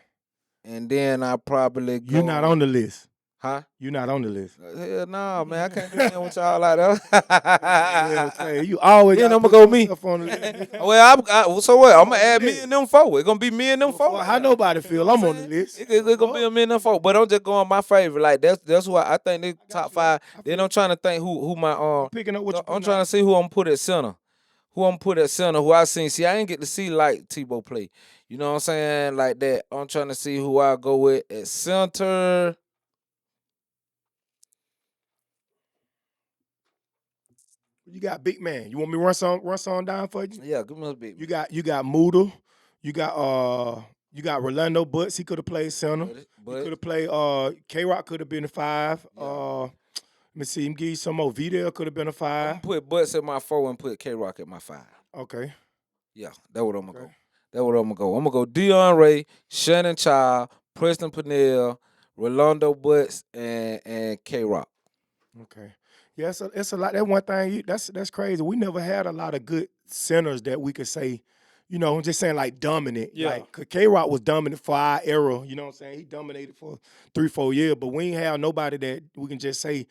and then I probably go. You're not on the list. Huh? You're not on the list. Hell no, man. I can't do nothing with y'all like that. You always Then got I'ma to go put me. yourself on the list. Well, so what? I'm gonna add me list. and them four. It's gonna be me and them four. How nobody feel? I'm on the list. It's gonna be me and them four. But I'm just going my favorite. Like that's who I think they top five. Then I'm trying to think who my Picking up what I'm trying to see who I'm gonna put at center. Who I seen. See, I ain't get to see like Tebow play. You know what I'm saying? Like that. I'm trying to see who I go with at center. You got big man. You want me to run some down for you? Yeah, give me a big. You got Moodle. You got Rolando Butts. He could have played center. He could have played K-Rock could have been a 5. Yeah. Let me see him give you some more. Vidal could have been a 5. I'm gonna put Butts at my 4 and put K-Rock at my 5. Okay. Yeah, that's what I'm gonna go. That's what I'm gonna go. I'm gonna go Deion Ray, Shannon Child, Preston Pernell, Rolando Butts, and K-Rock. Okay. Yeah, it's a lot. That one thing, that's crazy. We never had a lot of good centers that we could say, you know, I'm just saying like dominant. Yeah. Like K-Rock was dominant for our era, you know what I'm saying? He dominated for 3-4 years, but we ain't have nobody that we can just say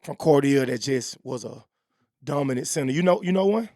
from Cordele that just was a dominant center. You know one?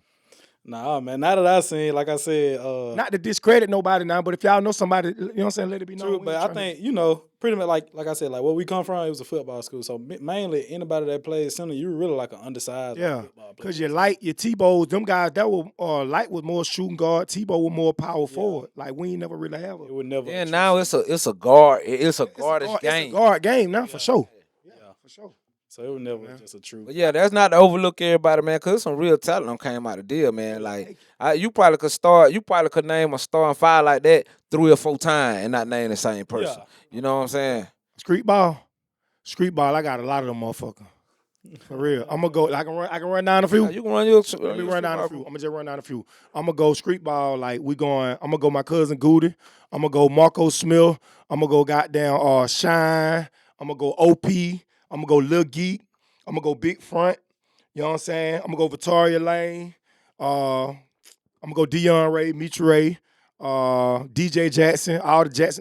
Nah, man. Now that I seen, like I said, Not to discredit nobody now, but if y'all know somebody, you know what I'm saying, let it be known. true, but I think, you know, pretty much like I said, like where we come from, it was a football school. So mainly anybody that plays center, you were really like an undersized football player. Because your Tebows, them guys that were Light was more shooting guard, Tebow was more power forward. Like we ain't never really have It it. would never. And now it's a guard. It's a guardish game. It's a guard game now for sure. Yeah, For sure. so it was never just a true. But yeah, that's not to overlook everybody, man, because some real talent done came out of the deal, man. Like you probably could name a starting 5 like that 3 or 4 times and not name the same person. Yeah. You know what I'm saying? Street ball, I got a lot of them motherfuckers. For real. I'm gonna go. I can run down a few. Yeah, you can run your. Let me run down a few. I'm gonna just run down a few. I'm gonna go street ball. Like I'm gonna go my cousin Goody. I'm gonna go Marco Smith. I'm gonna go goddamn Shine. I'm gonna go OP. I'm gonna go Lil Geek. I'm gonna go Big Front. You know what I'm saying? I'm gonna go Victoria Lane. I'm gonna go Deion Ray, Meech Ray, DJ Jackson,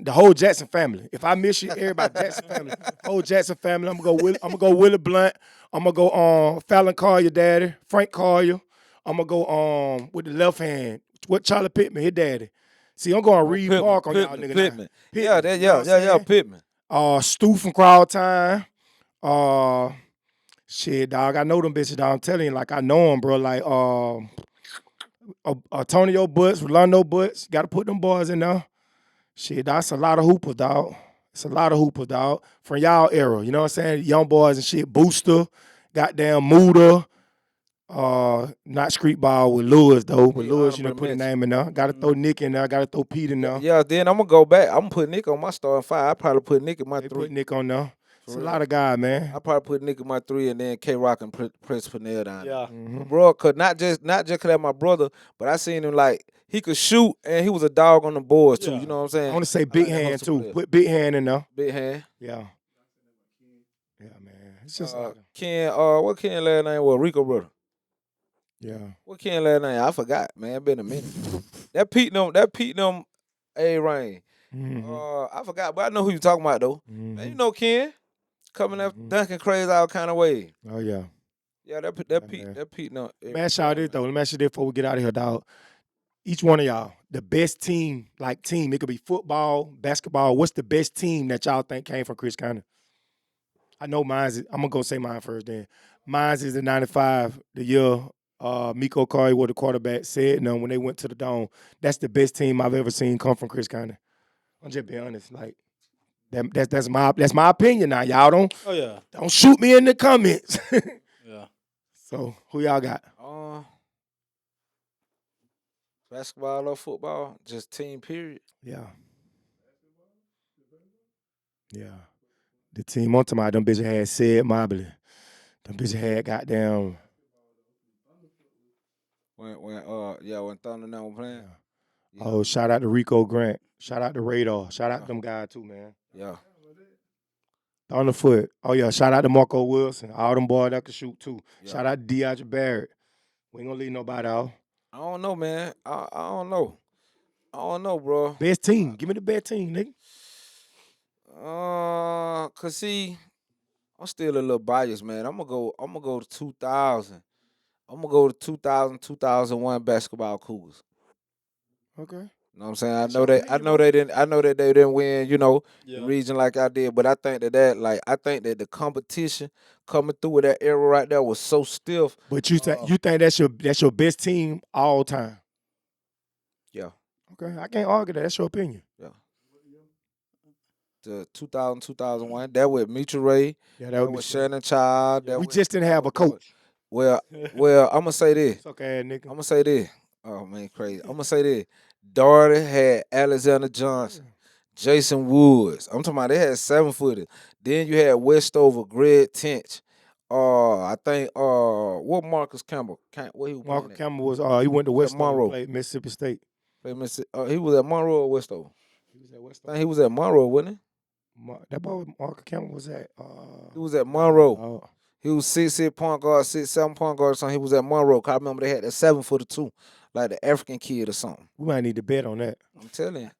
the whole Jackson family. If I miss you, everybody, Jackson family, whole Jackson family. I'm gonna go Willie Blunt. I'm gonna go Fallon Collier, daddy, Frank Collier. I'm gonna go with the left hand. What Charlie Pittman, his daddy. See, I'm going Reed Park on y'all niggas. Pittman. Yeah, Pittman. Stu from Crowd Time. Shit, dog. I know them bitches, dog. I'm telling you, like I know them, bro. Like Antonio Butts, Rolando Butts. Got to put them boys in there. Shit, that's a lot of hoopers, dog. It's a lot of hoopers, dog. From y'all era, you know what I'm saying? Young boys and shit. Booster, goddamn Muda. Not street ball with Lewis though. With Lewis, you know, put a name in there. Got to throw Nick in there. Got to throw Pete in there. Yeah, then I'm gonna go back. I'm gonna put Nick on my starting 5. I probably put Nick in my 3. Put Nick on there. It's a lot of guys, man. I probably put Nick in my 3 and then K-Rock and Prince Pernell down. Yeah. Bro, cause not just cause that's my brother, but I seen him like he could shoot and he was a dog on the boards too. Yeah. You know what I'm saying? I want to say Big Hand too. player. Put Big Hand in there. Big hand. Yeah. Yeah, man. It's just Ken. What Ken last name was? Rico brother. yeah. What Ken last name? I forgot. Man, been a minute. That Pete them. A-Rain. I forgot, but I know who you talking about though. Man, you know Ken. Coming up, dunking crazy all kind of way. Oh yeah. Yeah, that Pete. No, Man, shout out though. Let me ask you this before we get out of here, dog. Each one of y'all, the best team, it could be football, basketball. What's the best team that y'all think came from Chris County? I know mine's. I'm gonna go say mine first. Then mine's is the '95, the year Miko Curry was the quarterback. Said no when they went to the Dome. That's the best team I've ever seen come from Chris County. I'm just being honest, like. That's my opinion now. Y'all don't shoot me in the comments. Yeah. So who y'all got? Basketball or football, just team period. Yeah. Yeah. The team on tomorrow, them bitches had Sid Mobley. Them bitches had goddamn. When Thunder now playing. Yeah. Oh, shout out to Rico Grant. Shout out to Radar. Shout out to them guys too, man. Yeah. On the foot. Oh, yeah. Shout out to Marco Wilson. All them boys that can shoot, too. Yeah. Shout out to DeAndre Barrett. We ain't going to leave nobody out. I don't know, man. I don't know. I don't know, bro. Best team. Give me the best team, nigga. Cause see, I'm still a little biased, man. I'm gonna go to 2000. I'm gonna go to 2000, 2001 basketball Cougars. Okay. You know what I'm saying? I That's know your they I opinion, know bro. they didn't I know that they didn't win, the Yeah. region like I did, but I think I think that the competition coming through with that era right there was so stiff. But you Uh, think that's your best team all time. yeah, Okay. I can't argue that. That's your opinion. yeah. The 2000, 2001, that with Mitchell Ray, Yeah, that that would be was sweet. Shannon Child, Yeah. We just didn't have a that was coach. well, I'm gonna say this. Suck ass nigga. I'm gonna say this. Oh man, crazy. I'm gonna say this. Doherty had Alexander Johnson, Jason Woods. I'm talking about they had 7-footers. Then you had Westover, Greg Tench. I think what Marcus Campbell? Where he was Marco playing at? Campbell was he went to He was at Westover and Monroe. played Mississippi State. He was at Monroe or Westover? He was at I Westover. think he was at Monroe, wasn't That boy Marco Campbell was at he? He was at Monroe. uh, He was 6'6" point guard, 6'7" point guard or something. He was at Monroe. 'Cause I remember they had that 7-footer too, like the African kid or something. we might need to bet on that. I'm telling you.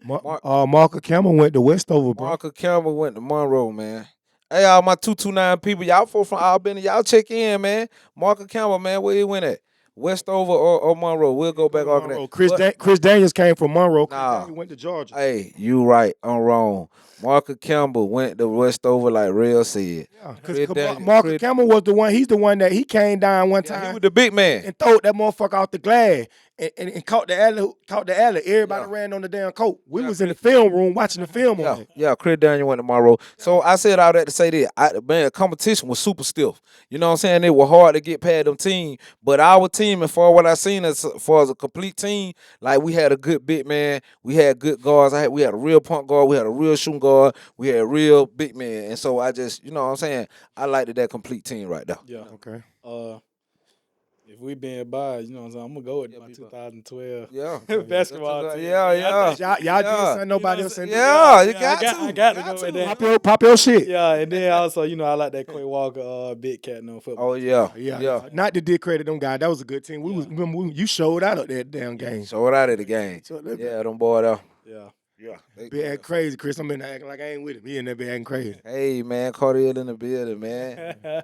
Marco Campbell went to Westover, bro. Marcus Campbell went to Monroe, man. Hey, all my 229 people, y'all folks from Albany, y'all check in, man. Marcus Campbell, man, where he went at? Westover or Monroe? We'll go back on that. Monroe. But Chris Daniels came from Monroe. Chris nah, Daniels went to Georgia. hey, you right, I'm wrong. Marcus Campbell went to Westover like Rell said. Yeah, Chris because Daniels- Marco Chris- Campbell was the one. He's the one that he came down one Yeah, he time was the big man. and throwed that motherfucker off the glass and caught the alley. Everybody Yeah. ran on the damn court. We Yeah, was in the film room watching the film on it. Yeah, Chris Daniel went to Monroe. So I said all that to say that man, competition was super stiff. You know what I'm saying? It was hard to get past them team. But our team, and for what I seen as far as a complete team, like we had a good big man, we had good guards. We had a real point guard, we had a real shooting guard, we had a real big man. And so I just, you know what I'm saying? I liked that complete team right there. Yeah. Okay. If we being biased, you know what I'm saying? I'm gonna go with Yeah, my people. 2012 Yeah. basketball team. Yeah, I yeah. think- Y'all did Yeah. something nobody else didn't do. Yeah, you I got to. I got to Got go with that. Pop your shit. Yeah, and then also, I like that Quay Walker, big cat no football. Oh, yeah. Yeah. Not to discredit them guys. That was a good team. You showed out of that damn game. Showed out of the game. So that Yeah, them boy there. Yeah. Yeah. be acting crazy, Chris. I'm in there acting like I ain't with him. He in there be acting crazy. Hey, man, Cordele in the building, man. Yeah,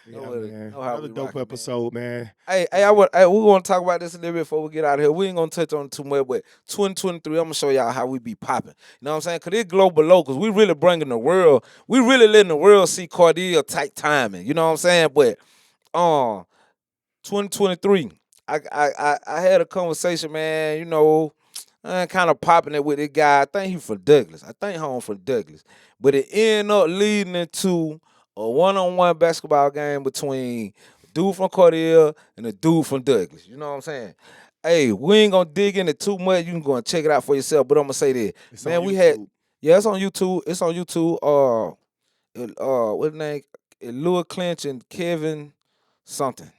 Know it. man. Know how Another we dope rockin', man. episode, man. Hey, we want to talk about this a little bit before we get out of here. We ain't gonna touch on it too much, but 2023, I'm gonna show y'all how we be popping. You know what I'm saying? Cause it's global locals. We really bringing the world. We really letting the world see Cordele tight timing. You know what I'm saying? But 2023, I had a conversation, man. Kind of popping it with this guy. I think he from Douglas. I think home from Douglas. But it ended up leading into a one-on-one basketball game between a dude from Cordele and a dude from Douglas. You know what I'm saying? Hey, we ain't gonna dig into too much. You can go and check it out for yourself. But I'm gonna say this. It's Man, on we YouTube. had it's on YouTube. It's on YouTube. What's his name? Louis Clinch and Kevin something.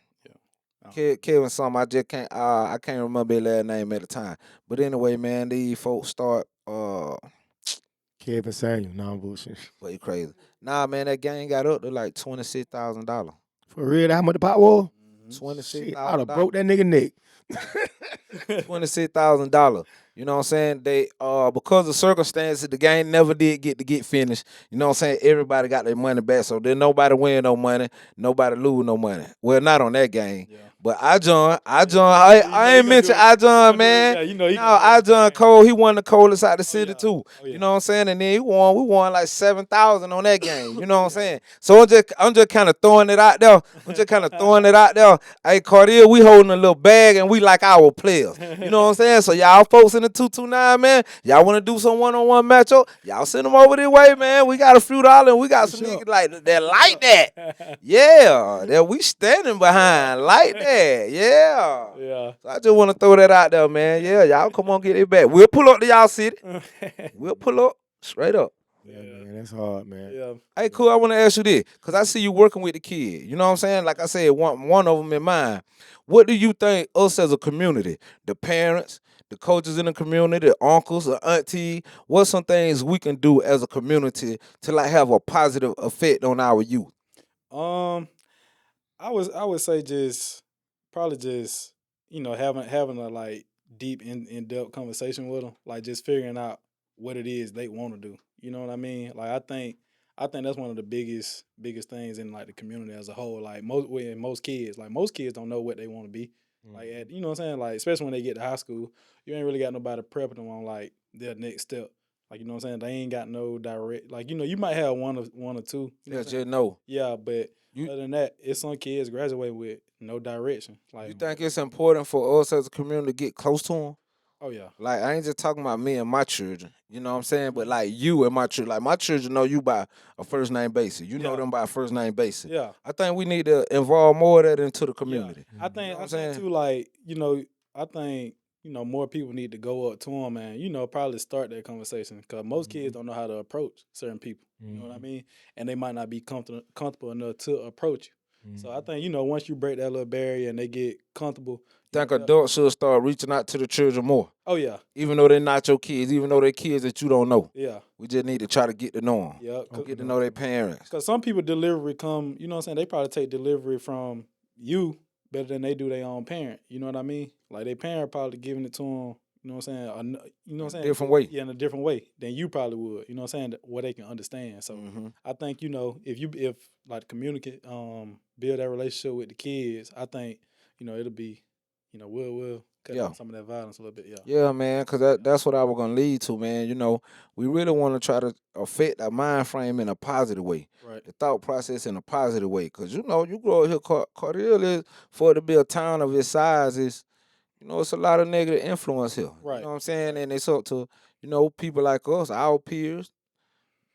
Kevin something. I can't remember his last name at the time. But anyway, man, these folks start Kevin Samuel. No, I'm bullshit. way crazy. Nah, man, that game got up to like $26,000. For real, how much the pot was? Shit, I'd have $26,000. broke that nigga neck. $26,000. You know what I'm saying? They because of circumstances, the game never did get finished. You know what I'm saying? Everybody got their money back, so then nobody win no money, nobody lose no money. Well, not on that game. Yeah. But I ain't mention man. Yeah, you know he No, gonna do it. Cole, he won the coldest out the city yeah. too. Oh, yeah. You know what I'm saying? And then we won like 7,000 on that game. You know what I'm saying? So I'm just kind of throwing it out there. Hey, Cordele, we holding a little bag and we like our players. You know what I'm saying? So y'all folks in the 229, man, y'all want to do some one-on-one matchup? Y'all send them over this way, man. We got a few dollars and we got some niggas like that. Yeah, that we standing behind like that. Yeah. Yeah. So I just want to throw that out there, man. Yeah, y'all come on, get it back. We'll pull up to y'all city. We'll pull up straight up. Yeah, man, that's hard, man. Yeah. Hey, cool. I want to ask you this, because I see you working with the kid. You know what I'm saying? Like I said, one of them in mind. What do you think us as a community, the parents, the coaches in the community, the uncles, the auntie, what's some things we can do as a community to like have a positive effect on our youth? I would say probably just having a like deep in depth conversation with them, like just figuring out what it is they want to do. You know what I mean? Like I think that's one of the biggest things in like the community as a whole. Like most kids, don't know what they want to be. Like you know what I'm saying? Like especially when they get to high school, you ain't really got nobody prepping them on like their next step. Like you know what I'm saying? They ain't got no direct. Like you might have one or two. You know Yeah, what I'm saying? just know. Yeah, but You other than that, it's some kids graduate with no direction. Like you think it's important for us as a community to get close to them? oh yeah, Like I ain't just talking about me and my children, you know what I'm saying? But like you and my children, like my children know you by a first name basis. You know Yeah. them by a first name basis. yeah. I think we need to involve more of that into the Yeah, community. I You know think what I I'm think saying? too. Like I think more people need to go up to them and probably start that conversation because most kids don't know how to approach certain people. You know what I mean? And they might not be comfortable enough to approach you. So I think once you break that little barrier and they get comfortable, Think they'll- adults should start reaching out to the children more. oh yeah, Even though they're not your kids, even though they're kids that you don't know. yeah, We just need to try to get to know them. yeah. Get to know their parents. Because some people delivery come, you know what I'm saying? They probably take delivery from you better than they do their own parent. You know what I mean? Like their parent probably giving it to them, you know what I'm saying? You know what I'm saying? Different way. Yeah, in a different way than you probably would. You know what I'm saying? Where they can understand. So I think, if like communicate, build that relationship with the kids, I think, it'll be, we'll cut down some of that violence a little bit. Yeah. Yeah, man, because that's what I was going to lead to, man. You know, we really want to try to affect our mind frame in a positive way. Right. The thought process in a positive way. Because, you grow up here, Cordele is, for it to be a town of its size, it's a lot of negative influence here. Right. You know what I'm saying? And it's up to, people like us, our peers,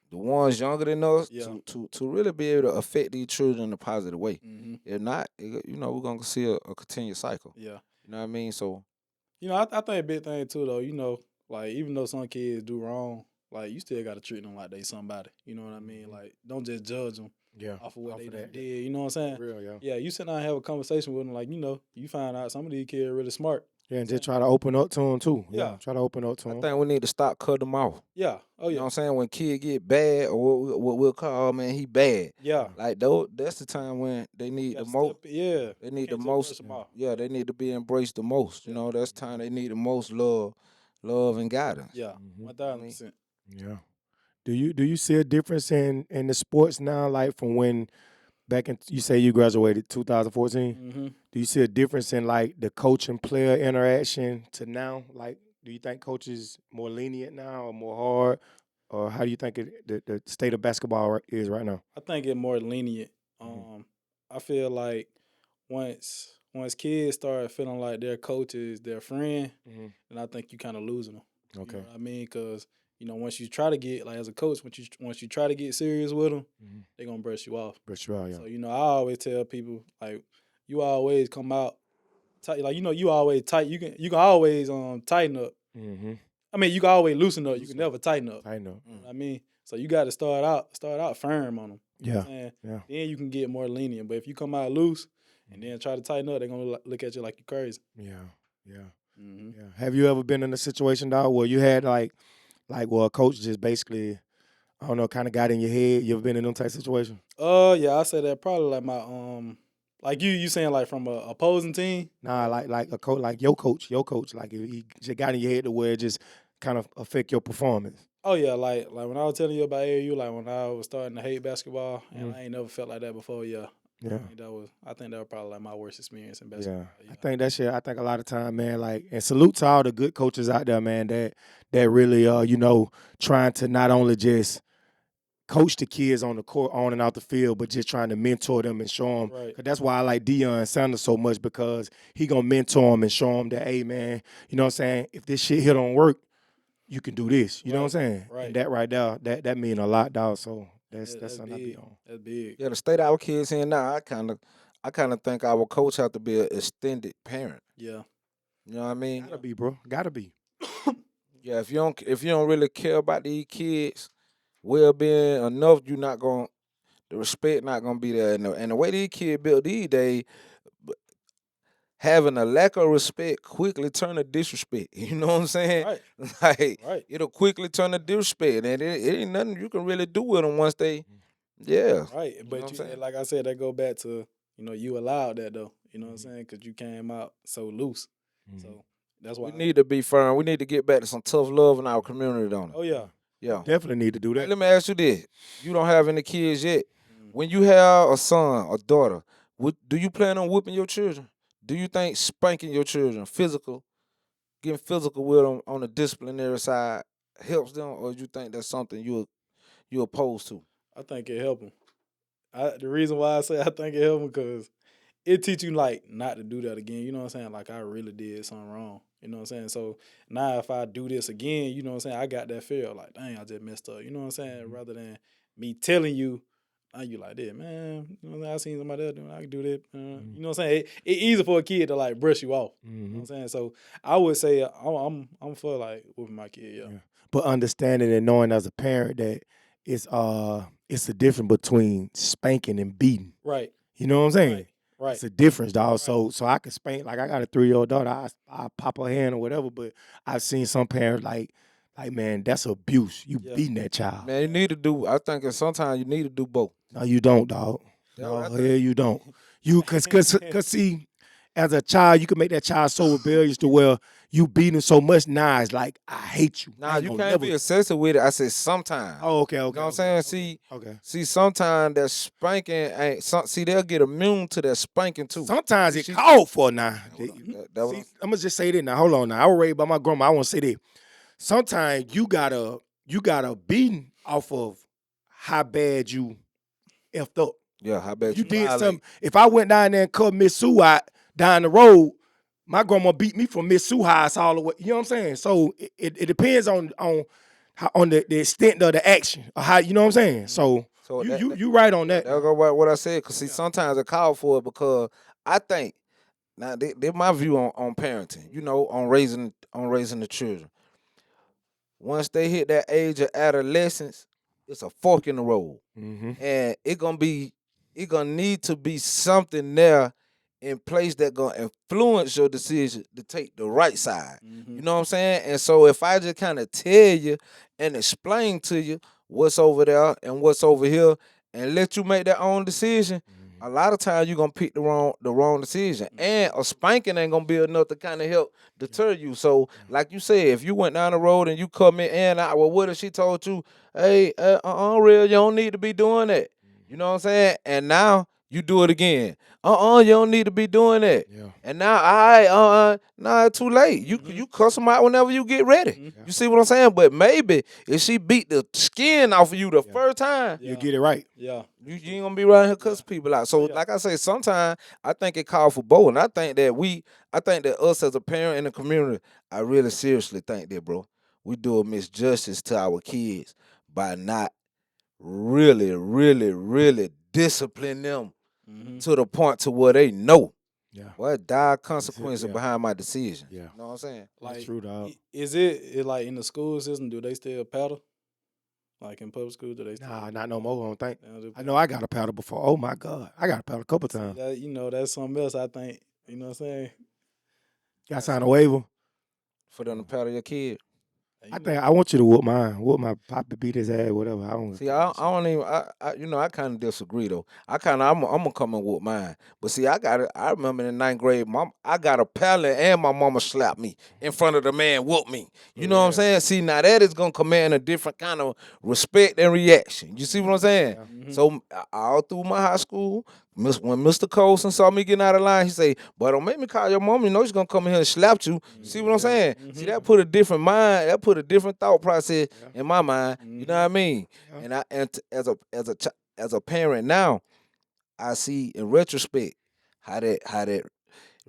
the ones younger than us, Yeah. to really be able to affect these children in a positive way. Mm-hmm. If not, we're going to see a continued cycle. Yeah. You know what I mean? So, I think a big thing too, though, like even though some kids do wrong, like you still got to treat them like they somebody. You know what I mean? Like don't just judge them off of what they done did. You know what I'm saying? Real, yeah. Yeah, you sit down and have a conversation with them, like you find out some of these kids are really smart. Yeah, and just try to open up to them too. Yeah. Try to open up to I them. think we need to stop cutting them off. Yeah. Oh You yeah. know what I'm saying? When kid get bad, or what we'll call, oh, man, he bad. Yeah. Like, that's the time when they need the most. Yeah. They need the Can't just most. brush them off. Yeah, they need to be embraced the most. You know, that's the time they need the most love and guidance. Yeah. 1,000%. Yeah. Do you see a difference in the sports now, like from when back in, you say you graduated 2014? Mm-hmm. Do you see a difference in like the coach and player interaction to now? Like, do you think coaches more lenient now or more hard, or how do you think the state of basketball is right now? I think it's more lenient. I feel like once kids start feeling like their coach is their friend, then I think you kind of losing them. Okay. You know what I mean? Because once you try to get, like, as a coach, once you try to get serious with them, they're gonna brush you off. Yeah. So I always tell people, like, you always come out tight. Like you always tight. You can always tighten up. I mean, you can always loosen up. You can never tighten up. I know. You know what I mean? So you got to start out firm on them. You know what I'm saying? Yeah. Then you can get more lenient. But if you come out loose and then try to tighten up, they're gonna look at you like you're crazy. Yeah. Mm-hmm. Yeah. Have you ever been in a situation, dog, where you had like where a coach just basically, I don't know, kind of got in your head? You ever been in them type situation? Yeah, I say that probably like my like you saying like from a opposing team. Nah, like a coach, like your coach, like if he just got in your head to where it just kind of affect your performance. Oh yeah, like when I was telling you about AAU, like when I was starting to hate basketball, and I ain't never felt like that before. Yeah. Yeah. I think that was probably like my worst experience in basketball. Yeah. I think that shit. I think a lot of time, man. Like, and salute to all the good coaches out there, man. That really, trying to not only just coach the kids on the court, on and out the field, but just trying to mentor them and show them. Right. 'Cause that's why I like Deion Sanders so much, because he gonna mentor them and show them that, hey, man, you know what I'm saying? If this shit here don't work, you can do this. You know what I'm saying? Right. And that right there, that mean a lot, dog. So that's something I be big. on. That's big. Yeah, the state our kids in now, I kind of think our coach have to be an extended parent. Yeah. You know what I mean? Gotta be, bro. Gotta be. Yeah, if you don't really care about these kids' well-being enough, the respect not gonna be there. And the way these kids built these days, having a lack of respect quickly turn to disrespect. You know what I'm saying? Right. Like, Right. it'll quickly turn to disrespect, and it ain't nothing you can really do with them once they, yeah. Right. know what But I'm saying? like I said, that go back to, you allowed that though. You know what I'm saying? Because you came out so loose. So that's why. We need to be firm. We need to get back to some tough love in our community, don't it? Oh yeah. Yeah. Definitely need to do Hey, that. let me ask you this: you don't have any kids yet. Mm. When you have a son or daughter, do you plan on whipping your children? Do you think spanking your children, getting physical with them on the disciplinary side, helps them, or you think that's something you opposed to? I think it help them. The reason why I say I think it help them because it teach you like not to do that again. You know what I'm saying? Like I really did something wrong. You know what I'm saying? So now if I do this again, you know what I'm saying? I got that feel like, dang, I just messed up. You know what I'm saying? Rather than me telling you, now you like that, man. You know what I'm saying? I seen somebody else doing it. I can do that. You know what I'm saying? It easy for a kid to like brush you off. You know what I'm saying? So I would say I'm for like with my kid, yeah. But understanding and knowing as a parent that it's a difference between spanking and beating. Right. You know what I'm saying? Right. It's a difference, dog. So I can spank, like I got a 3-year-old daughter. I pop her hand or whatever, but I've seen some parents like man, that's abuse. You Yeah. beating that child. Man, you need to do. I think that sometimes you need to do both. No, you don't, dog. That's what I No, think. yeah, you don't. You cause see, as a child, you can make that child so rebellious to where you beat him so much. Now it's like I hate you. Nah, I ain't you gonna can't never. be excessive with it. I said sometimes. Oh, okay, You okay. know what I'm saying? Okay. See, sometimes that spanking ain't. See, they'll get immune to that spanking too. Sometimes See, it called for now. That See, I'm gonna just say that now. Hold on now. I was raised by my grandma. I want to say that. Sometimes you gotta beating off of how bad you effed up. yeah, I bet You you did violate. something. If I went down there and cut Miss Sue out down the road, my grandma beat me from Miss Sue house all the way. You know what I'm saying? So it depends on how, on the extent of the action or how you know what I'm saying. So So you right on that. that'll go what I said. Cause see, sometimes I call for it because I think now they my view on parenting. You know, on raising the children. Once they hit that age of adolescence, it's a fork in the road. Mm-hmm. And it gonna need to be something there in place that gonna influence your decision to take the right side. You know what I'm saying? And so if I just kind of tell you and explain to you what's over there and what's over here and let you make that own decision, a lot of times you're gonna pick the wrong decision. And a spanking ain't gonna be enough to kind of help deter you. So, like you said, if you went down the road and you come in and out, well, what if she told you, hey, real, you don't need to be doing that. You know what I'm saying? And now you do it again. You don't need to be doing that. Yeah. And now nah, it's too late. You cuss them out whenever you get ready. You see what I'm saying? But maybe if she beat the skin off of you the first time, You get it right. Yeah. you ain't gonna be around here cussing people out. So Yeah. like I say, sometimes I think it calls for both. And I think that us as a parent in the community, I really seriously think that, bro, we do a misjustice to our kids by not really, really, really discipline them to the point to where they know Yeah. what dire consequences yeah. behind my decision. Yeah. You know what I'm saying? That's Like, true, dog. Is it like in the school system? Do they still paddle? Like in public school, do they? Still Nah, not no more. I don't think. they don't do I know I got a paddle before. Oh my God, I got a paddle a couple See, times. that that's something else. I think you know what I'm saying. Got to sign a waiver. For them to paddle your kid. And, I you know, think I want you to whoop mine. Whoop my poppy, beat his ass, whatever. I don't. See, I don't even. I kind of disagree though. I'm gonna come and whoop mine. But see, I got it. I remember in the 9th grade, I got a pallet and my mama slapped me in front of the man, whooped me. You know what I'm saying? See, now that is gonna command a different kind of respect and reaction. You see what I'm saying? So all through my high school, when Mr. Colson saw me getting out of line, he say, "But don't make me call your mom. You know she's gonna come in here and slap you." See what I'm saying? See, that put a different mind. That put a different thought process in my mind. You know what I mean? As a parent now, I see in retrospect how that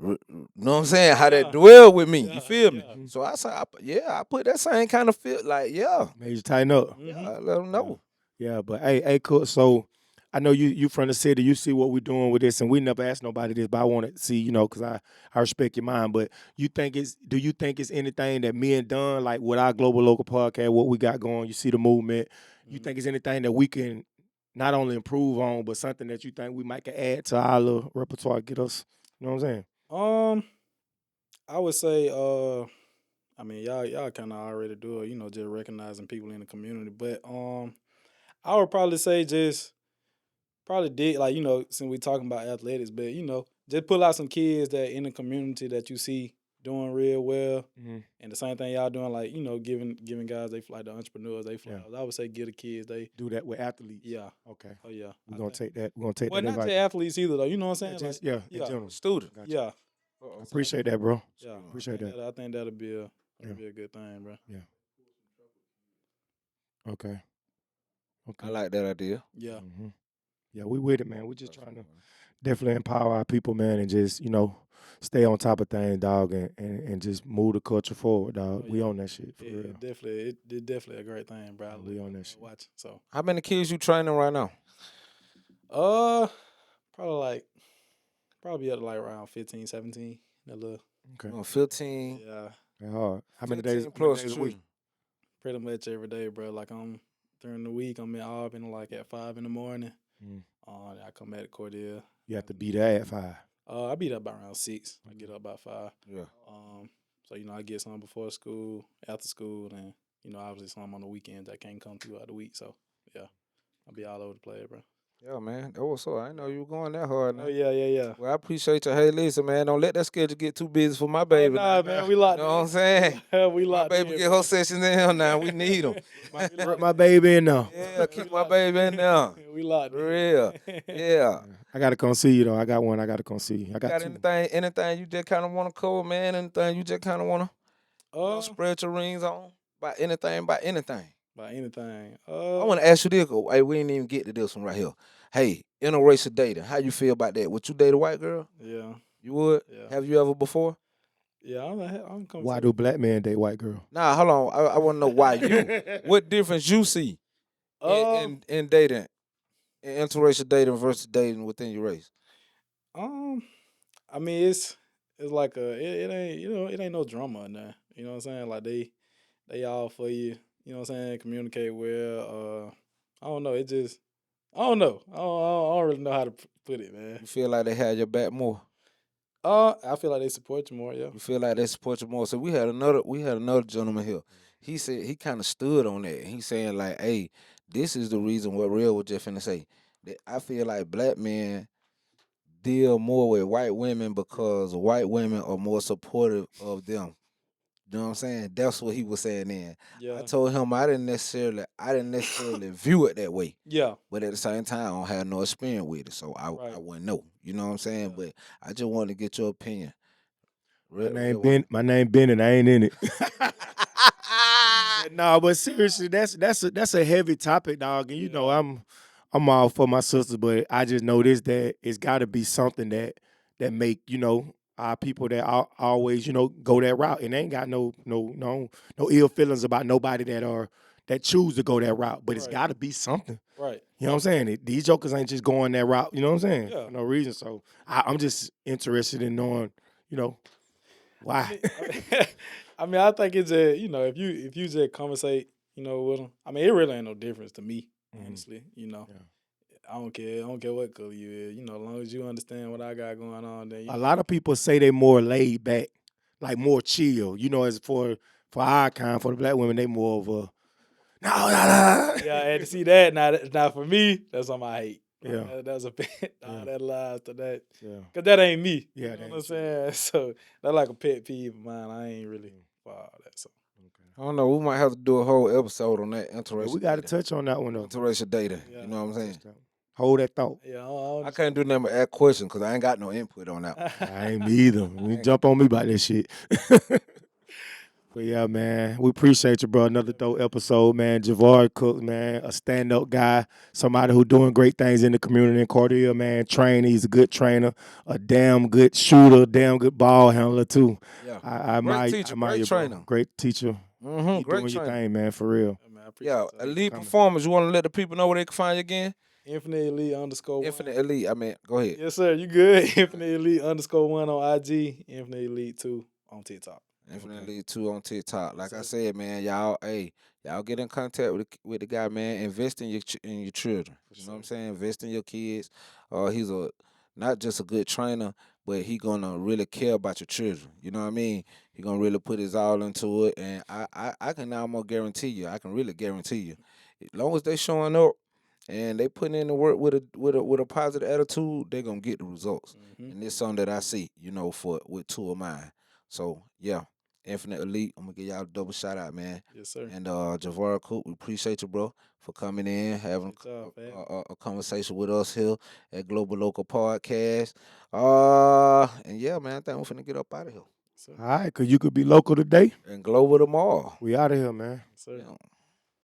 you know what I'm saying, how that dwell with me. You feel me? So I say, I put that same kind of feel like, Made you tighten up. I let them know. Yeah, but hey, cool. So I know you from the city. You see what we're doing with this, and we never asked nobody this, but I want to see, because I respect your mind. But do you think it's anything that me and Don, like with our global local podcast, what we got going? You see the movement. You think it's anything that we can not only improve on, but something that you think we might can add to our little repertoire, get us. You know what I'm saying? I would say, I mean, y'all kind of already do it, just recognizing people in the community. But I would probably say just probably did like since we talking about athletics, but just pull out some kids that in the community that you see doing real well. Mhm. And the same thing y'all doing, like, giving guys they like the entrepreneurs they flowers. I would say give the kids they Do that with athletes. yeah. Okay. Oh yeah. We're I gonna think- take that. We're gonna take Well, that not invite. just athletes either though. You know what I'm saying? Just, Like, in general. Student. Gotcha. yeah. I appreciate that, bro. Yeah. Appreciate that. I think that'll be a Yeah. good thing, bro. Okay. I like that idea. Yeah. Mm-hmm. Yeah, we with it, man. We just trying to definitely empower our people, man, and just, stay on top of things, dog, and just move the culture forward, dog. We on that shit, for real. It definitely a great thing, bro. We on that shit. Watch. So How many kids you training right now? probably at like around 15, 17. That little Okay. 15. yeah. That's hard. How many 15 days plus a week? children. Pretty much every day, bro. Like during the week I'm in Auburn like at 5 in the morning. Mm. I come back to Cordele. You have to be there at 5. I beat up by around 6. I get up by 5. Yeah. So I get some before school, after school, and obviously some on the weekends that can't come throughout the week. So yeah, I'll be all over the place, bro. Yeah, man. That was so. I didn't know you were going that hard now. Oh yeah. Well, I appreciate you. Hey, listen, man, don't let that schedule get too busy for my baby. Nah, man, we locked. You know what I'm saying? We My locked. baby in, get bro. her sessions in here now. We need them. My baby in there. Yeah, keep my baby in there. We locked. For real. Yeah. I gotta come see you though. I got one. I gotta come see you. I got Got 2. anything you just kind of want to cover, man? Anything you just kind of want to By spread your rings on? About anything. anything. I want to ask you this. Hey, we didn't even get to this one right here. Hey, interracial dating. How you feel about that? Would you date a white girl? Yeah. You would? Yeah. Have you ever before? Yeah, I'm coming. Why do black men date white girl? Nah, hold on. I want to know why you. What difference you see in dating, in interracial dating versus dating within your race? I mean, it's like it ain't it ain't no drama in there. You know what I'm saying? Like they all for you. You know what I'm saying? Communicate well. I don't know. It just I don't know. I don't really know how to put it, man. You feel like they had your back more? I feel like they support you more. Yeah. You feel like they support you more? So we had another gentleman here. He said he kind of stood on that. He saying like, "Hey, this is the reason what Rell was just finna say. That I feel like black men deal more with white women because white women are more supportive of them." You know what I'm saying? That's what he was saying then. Yeah. I told him I didn't necessarily view it that way. Yeah. But at the same time, I don't have no experience with it, so I wouldn't know. You know what I'm saying? But I just wanted to get your opinion. My name Ben, and I ain't in it. No, but seriously, that's a heavy topic, dog. And I'm all for my sisters, but I just noticed that it's got to be something that make our people that always go that route, and they ain't got no ill feelings about nobody that choose to go that route. But it's got to be something. Right. You know what I'm saying? These jokers ain't just going that route. You know what I'm saying? Yeah. For no reason. So I'm just interested in knowing, why. I mean, I think it's if you just conversate, with them. I mean, it really ain't no difference to me, honestly. Yeah. I don't care what color you is. As long as you understand what I got going on, then A lot of people say they more laid back, like more chill. As for our kind, for the black women, they more of a no. Yeah, and to see that now for me, that's something I hate. Yeah. That's a pet. That lies to that. Yeah. Cause that ain't me. Yeah, You that know ain't what I'm saying? So that's like a pet peeve of mine. I ain't really for all that. So I don't know. We might have to do a whole episode on that interracial. Yeah, we got to touch on that one though. Interracial dating. Yeah. You know what I'm saying? Hold that thought. yeah, I can't do nothing but ask questions because I ain't got no input on that. I ain't me either. You jump on me about this shit. But yeah, man, we appreciate you, bro. Another dope episode, man. Jarvoris Cook, man, a stand-up guy, somebody who doing great things in the community in Cordele, man. Trainer, he's a good trainer, a damn good shooter, damn good ball handler too. Yeah, I great teacher, great trainer, great teacher. Mm-hmm. You Great doing your trainer. thing, man, for real. man, I appreciate Yeah, that. elite performance. You want to let the people know where they can find you again? Infinite Elite _1. Infinite Elite. I mean, go ahead. Yes, sir. You good? Infinite Elite _1 on IG. Infinite Elite 2 on TikTok. Infinite Elite 2 on TikTok. Like I said, man, y'all get in contact with the guy, man. Invest in your children. You know what I'm saying? Invest in your kids. He's not just a good trainer, but he gonna really care about your children. You know what I mean? He gonna really put his all into it, and I can almost guarantee you. I can really guarantee you, as long as they showing up and they putting in the work with a positive attitude, they gonna get the results. Mm-hmm. And it's something that I see, with two of mine. So yeah, Infinite Elite. I'm gonna give y'all a double shout out, man. Yes, sir. And Jarvoris Cook, we appreciate you, bro, for coming in, having Good job, fam. a conversation with us here at Global Local Podcast. And yeah, man, I think we're finna get up out of here Yes, sir. All right, because you could be local today. and global tomorrow. We out of here, man. Yes, sir. Yeah.